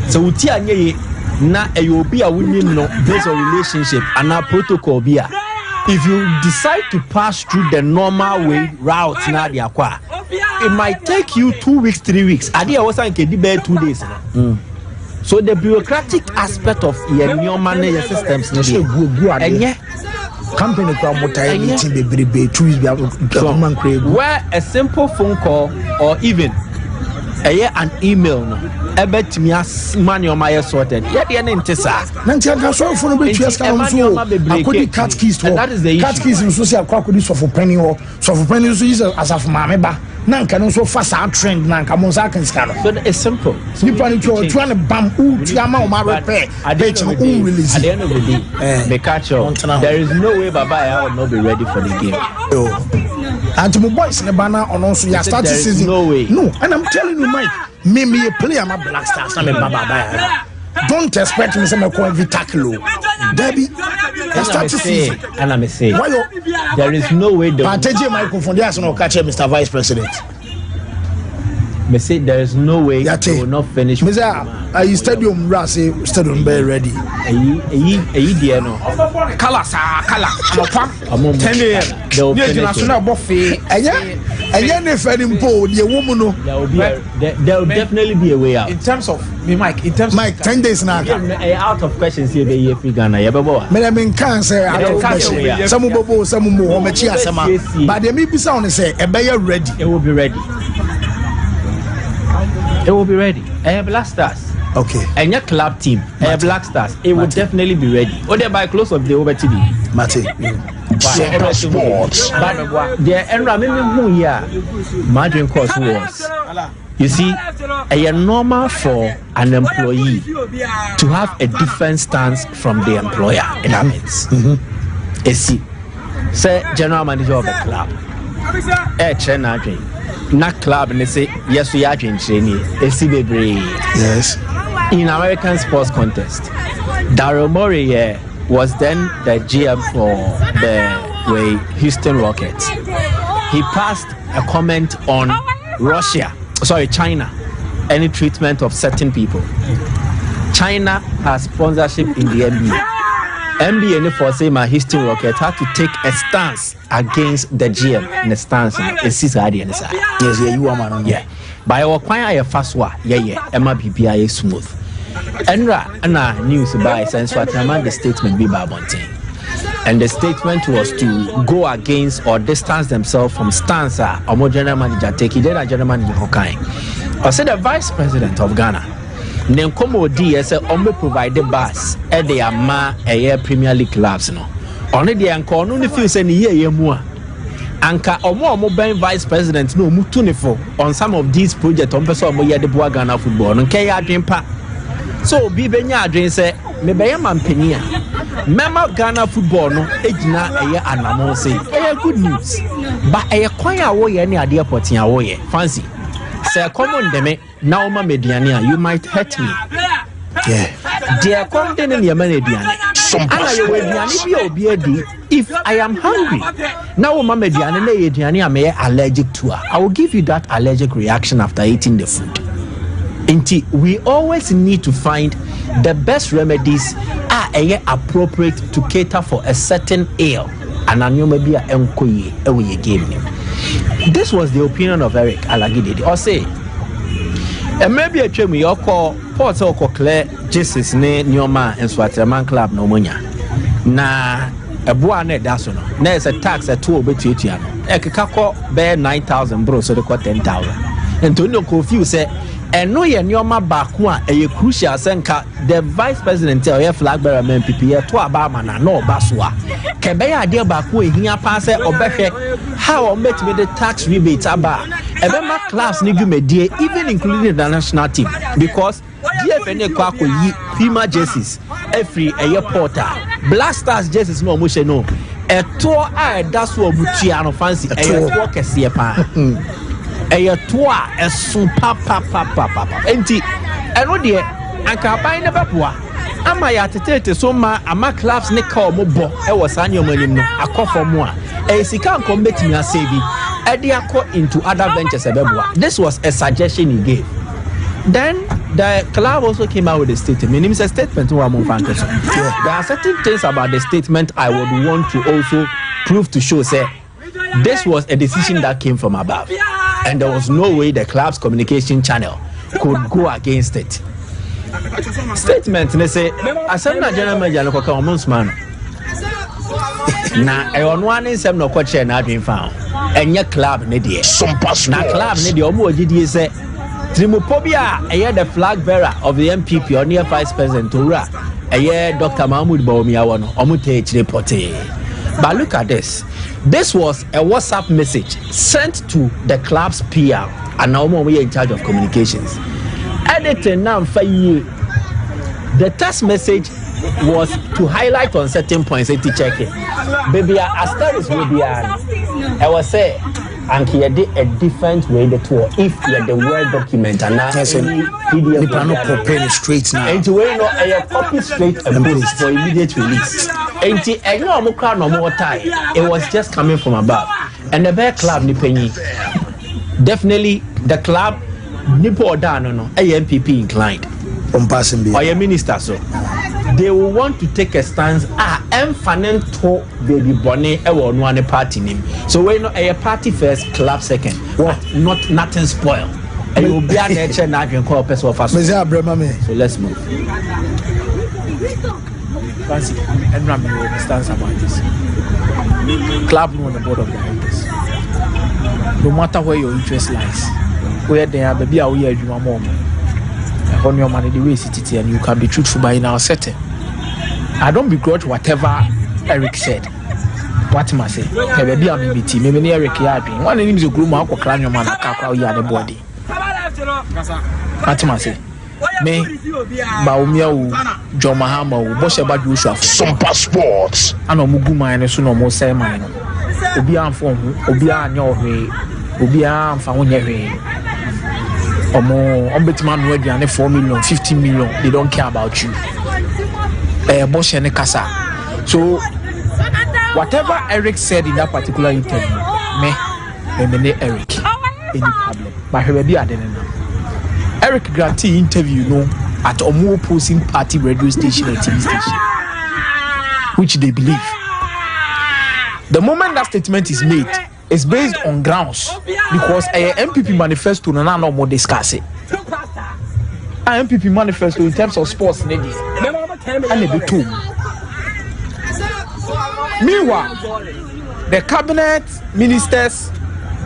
So uti anye na e yo bi a winning no based on relationship and a protocol bia. If you decide to pass through the normal way route na dia kwa, it might take you 2 weeks, 3 weeks. Adi was say ke di be 2 days. So the bureaucratic aspect of your money systems and yeah, company where a simple phone call or even an email no ebet me as money on my sorted yet the entesa cat keys to that is the cat keys in social for penny or so for penny as of mameba nanka no so fast trend nanka monza can scan. So it's simple. You plan to try to bam tiama o ma repair page no release. At the end of the day, the catcher, there is no way Baba will not be ready for the game. And to my boys in the banner on also you start season. No way. No, and I'm telling you, Mike, me a player my Black Stars na me Baba. Don't expect me some call every tackle. Debbie, start season. And I'm saying, there is no way the take microphone there no catch Mr. Vice President. Me say there is no way they will not finish. Mr. Stadium Rasi Stadium be ready. No. Kala. 10 a.m. They will finish. There will definitely be a way out. In terms of Mike, 10 days now. Out of questions here, be Ghana. Me can say out of questions. Some bobo, some more. But the me be sound say, ready. It will be ready. It will be ready. Black Stars. Okay. And your club team, Black Stars, it will definitely be ready. Or they by close of the over TV. Mate. Sports. But the environment here, margin cost was. You see, a normal for an employee to have a different stance from the employer. In that means, see, say general manager of a club, not club, and they say yes, we are training. Yes. In American sports contest, Daryl Morey was then the GM for the Houston Rockets. He passed a comment on China, any treatment of certain people. China has sponsorship in the NBA. NBA for say my Houston Rockets had to take a stance against the GM in a stance. It's his idea. Yes, you are man. Yeah. By our quiet fast wa, Emma BPI smooth. Enra news by sense what the statement be by Bontain. And the statement was to go against or distance themselves from stance or more general manager take it a general manager Hokai. I said the vice president of Ghana. Then come DS provide the bus at the Ama Premier League clubs no. Only the anchor no feels any year more. Anka omo mobile vice president no mutunifo on some of these projects on person omo the boa Ghana football no ke ya adwen pa. So bi benya adwen say me be man pania. Mema Ghana football no ejina eye anamo say. Good news. But eye kwan a wo ye ne ade potin a wo ye. Fancy. Say common deme now ma mediania you might hurt me. Yeah. Dear come in your mediani. If I am hungry, now my mediani I may allergic to her. I will give you that allergic reaction after eating the food. Indeed, we always need to find the best remedies are appropriate to cater for a certain ail. And I know maybe a game. This was the opinion of Eric Alagidede. Or say, and maybe a chemi your call Port Clear Jesus ne Nyoma and Swaterman Club no munya. Na a boane dasono. There's a tax at 2 between a kako bear 9,000 bro, so they got 10,000. And to no confuse say, and no ye Nyoma Bakua a crucial senka the vice president tell your flag bearer men PPA to Abama na no baswa. Kebeya dear Baku here pass or behe how met me the tax rebates about. Ebema class nigga me dear, even including the national team, because DFN Kwako yi Pima jerseys, every porter, Blasters jerseys no mushe no. A tour that's what Buchiano fancy a tour kesiepa. A tour a Sompa papa. Enti, and no dear, and Kapai never poor. Am I at a soma ama class nickel mobo? I was annual money no, a call for more. A Sikan commit me a saving. Ediako into other ventures. This was a suggestion he gave. Then the club also came out with a statement. Meaning, it's a statement to There are certain things about the statement I would want to also prove to show. Say, this was a decision that came from above, and there was no way the club's communication channel could go against it. Statement. They say, I said, "Na general manager, no commons man." Na on one in some no coach na adwin found. Enya club ne de Sompa na club ne de omo ogidi say Trimopobia the flag bearer of the MPP or near vice president Tura Dr. Mahmoud Bawumia no omo te reporte. But look at this. This was a WhatsApp message sent to the club's PR and now we are in charge of communications. Editing now for you. The text message was to highlight on certain points to check it. Baby, as that is maybe I was say, and he did a different way the tour if you had the word document and now PDF prepare straight now. And to wait a copy straight and for immediate release. And no more time. It was just coming from above. And the bear club ni penny. Definitely the club nipo down no AMPP inclined. Or your minister so. They will want to take a stance. To baby Bonnie or one party name. So we know a party first, club second. What? Not nothing spoil. And you will be an nature now can call person of us. So let's move. Fancy and Rami will understand about this. Club no on the board of directors. No matter where your interest lies, where they are, baby, we are you mom. On your money, the way it and you can be truthful by in our setting. I don't begrudge whatever Eric said. What must I say? Maybe I'm in BT, maybe Eric Yarding. One name is a groom, I'll clan your man, I'll yard the body. What must I say? Me, Baumia, John Mahama, Bosch about you, Sompa Sports. I know Muguma and Suno Mo Semino. Obian from Obian your way, Obian found your way. Or more, ombudsman ready and 4 million, 15 million, they don't care about you. Bosch and Casa. So whatever Eric said in that particular interview, me Eric, any problem. But he I didn't know. Eric Grantee interview at Omo opposing party radio station and TV station, which they believe. The moment that statement is made, it's based on grounds because a MPP manifesto no more discuss it. A MPP manifesto in terms of sports and the two. Meanwhile, the cabinet ministers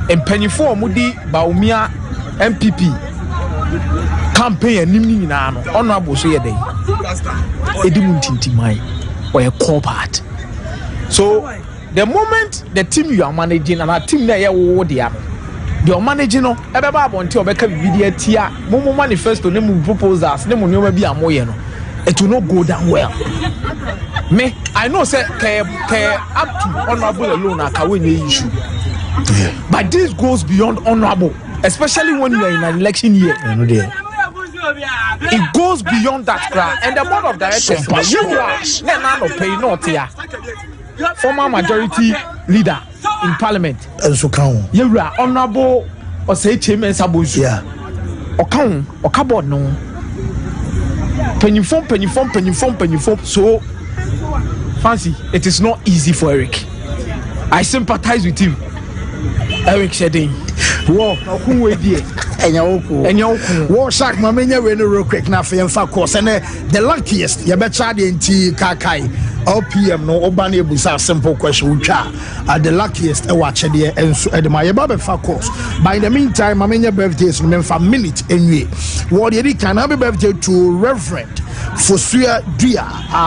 and Pennyfor Mudi Baumia MPP campaign and Nimni Nano honorable so ye day. Edimuntintimai or a core part. So the moment the team you are managing and a team there you're managing no ebeba bonti obeka video tia mo manifesto nemu proposals nemu nyoma bi amoye no it will not go down well. Me I know say ke up to honorable alone akawe any issue. But this goes beyond honorable, especially when you are in an election year. It goes beyond that crowd. And the board of directors, former majority leader in parliament. You are honorable or say chairman Sabuzu. Okabo no. Penny form. So fancy, it is not easy for Eric. I sympathize with him. Eric Shedding. Whoa, who will be? War Shark Mamania real quick now for course. And the luckiest, you better than T Kakai. OPM no Obani Busa simple question which are the luckiest watch the and my Baba for course. By the meantime, Mamania birthday is remember for minute anyway. What you can happy birthday to Reverend Fosuya Dia,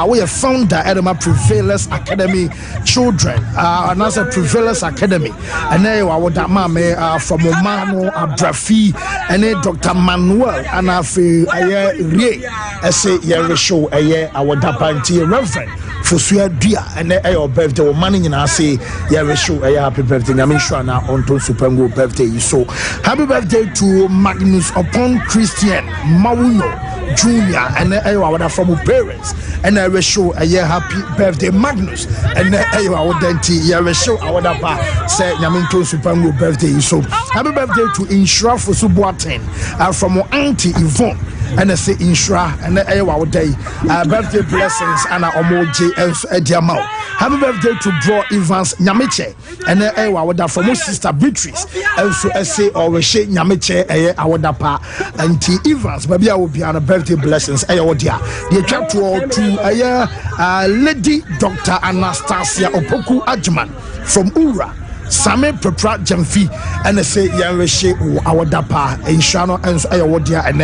we are founder at the Prevalers Academy Children, and as a Prevalers Academy, and I would that mame from Omano, Abrafi, and Dr. Manuel, and I feel a year, I say, yeah, show a year, I would that Reverend Fosuya Dia, and your birthday, or money, and I say, yeah, show a happy birthday. I'm sure now on to Supreme birthday. So, happy birthday to Magnus upon Christian Mauno Junior, and I from parents, and I will show a year happy birthday Magnus, and I would then show our say Yaminto Supreme birthday. So happy birthday to Inshra for Subuaten from Auntie Yvonne, and I say Inshra, and I would day birthday blessings and Omoji Ediamau. Happy birthday to Bro Evans Nyamiche, and I would from sister Beatrice, also I say or she Nyamiche, I would and T Evans, maybe I will be on a birthday blessings. The chapter to Lady Dr. Anastasia Opoku Ajman from Ura. Same Prepra Jamfi and I say Yareshe our dapa and Shano and Ayawadia and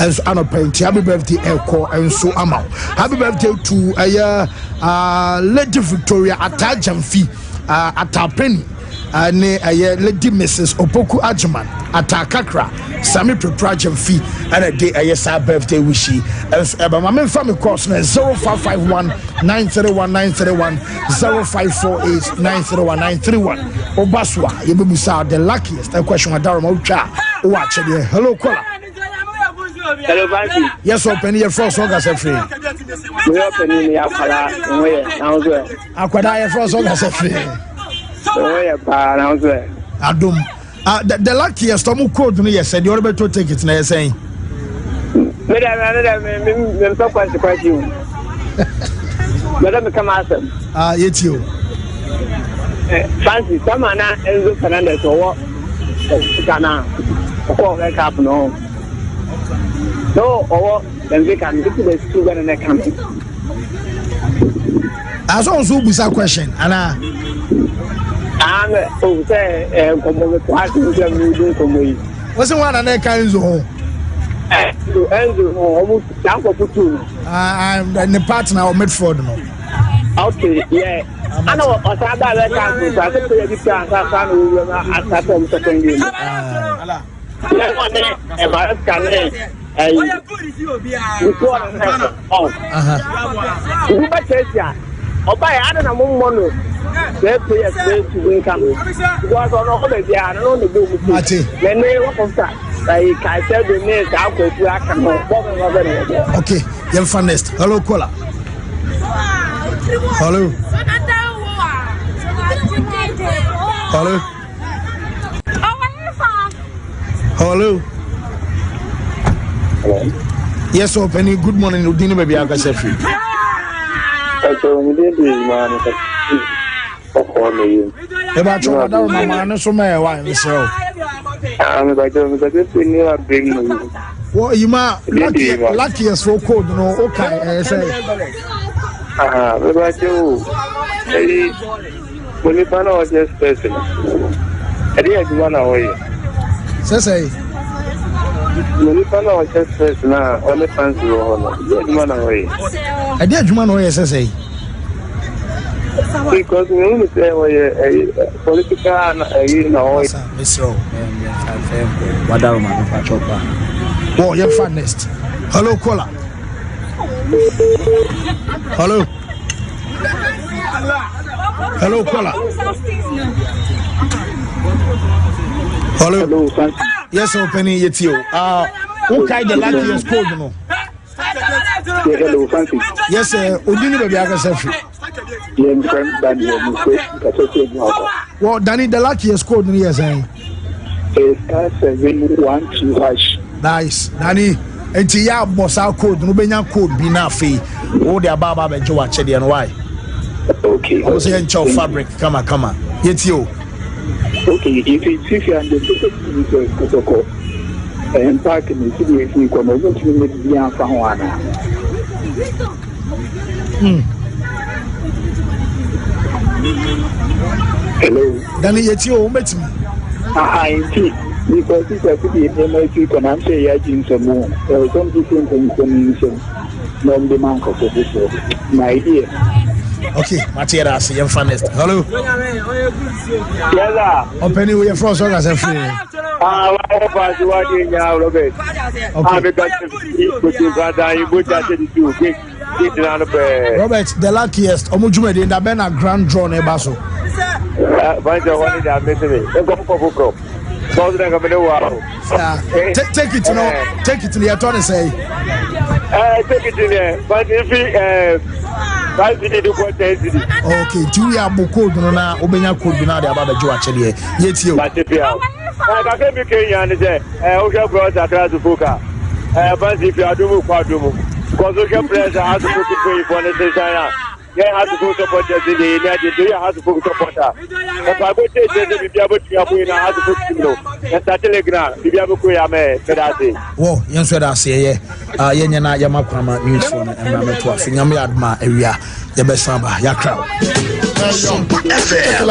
as Anopaint. Happy birthday, Elko and so Amau. Happy birthday to Lady Victoria Ata Jamfi Ata Penny. Ne Lady Mrs. Opoku Ajman Atakakra Sami Preparajem fee and a day a birthday wishy as my family course 0551 931 931 0548 931 931 Obaswa Yebusa the luckiest question at Daramo watch it. Hello caller. Hello, Banky. Yes, open your first August free. We open in the Aquada first August free. Adum. The luckiest Tomu code me said you're able to take it now saying. Madam, so quite you. Madam, come out. It's you. Fancy, someone Enzo Fernandez or what? Ghana. Wake up, no. No, or then they can get to the sugar and they come. As also was a question, Anna. I'm say, what's the one and I can't zo? Almost down for two. I'm the partner of Medford. Okay, yeah. I know what I they pay a to income. Because on all the day, I don't know the book. Then they walk on that. Like I said, the name I'll go to. Okay, you're finest. Hello, caller. Hello. Hello. Hello. Yes, Penny. Good morning. Udini baby Agasefi. About your mama, so may I want so. Well, you ma lucky as so cold, no, okay, say. About you. When you find out just person, I didn't run away. Say, when you find out just person, only fancy run away. I did run away, say. Because we only say political and oh, you're funniest. Hello, caller. Hello. Hello, caller. Hello. Yes, Penny, it's you. Who kind the luckiest code, no? Yes, Udini baby Agasefi. Well, Danny, the luckiest code, yes, eh? Nice, Danny. And ya boss our code, no benya code be na fee. Oh, the ababa and Joe Chedi and why? Okay. I was saying chow fabric. Come on. Yet you. Okay, if you and the protocol and parking in city, if you come over to me, hello. Danny, yet you met me. Because it's a city in MIT, and I'm saying I think some more. There are some different things, non demand of this. My idea. Okay, Matthias, you're funniest. Hello. Yes, Penny, we are from Sogas and free. Robert, the luckiest. Omujume in the Bena Grand Draw Nebaso. Take it to know. Take it to the attorney say. Take it in there. But if okay, Julia Boko, no, now, Obenya could be now about the Joe actually. Yet you. I can't be Kenyan, okay, brother, I try to book her. But if you are doing quadruple, because we can press the house to pay for the designer. Yeah, how to go support the United, you have to go support her. If I go take the able to have in a house to put you. That's a telegram. If you have a queer, oh, yes, what I say, Yena Yamakama news phone and I'm at what Yami Adma area, the best samba, Yakra. Sompa FM.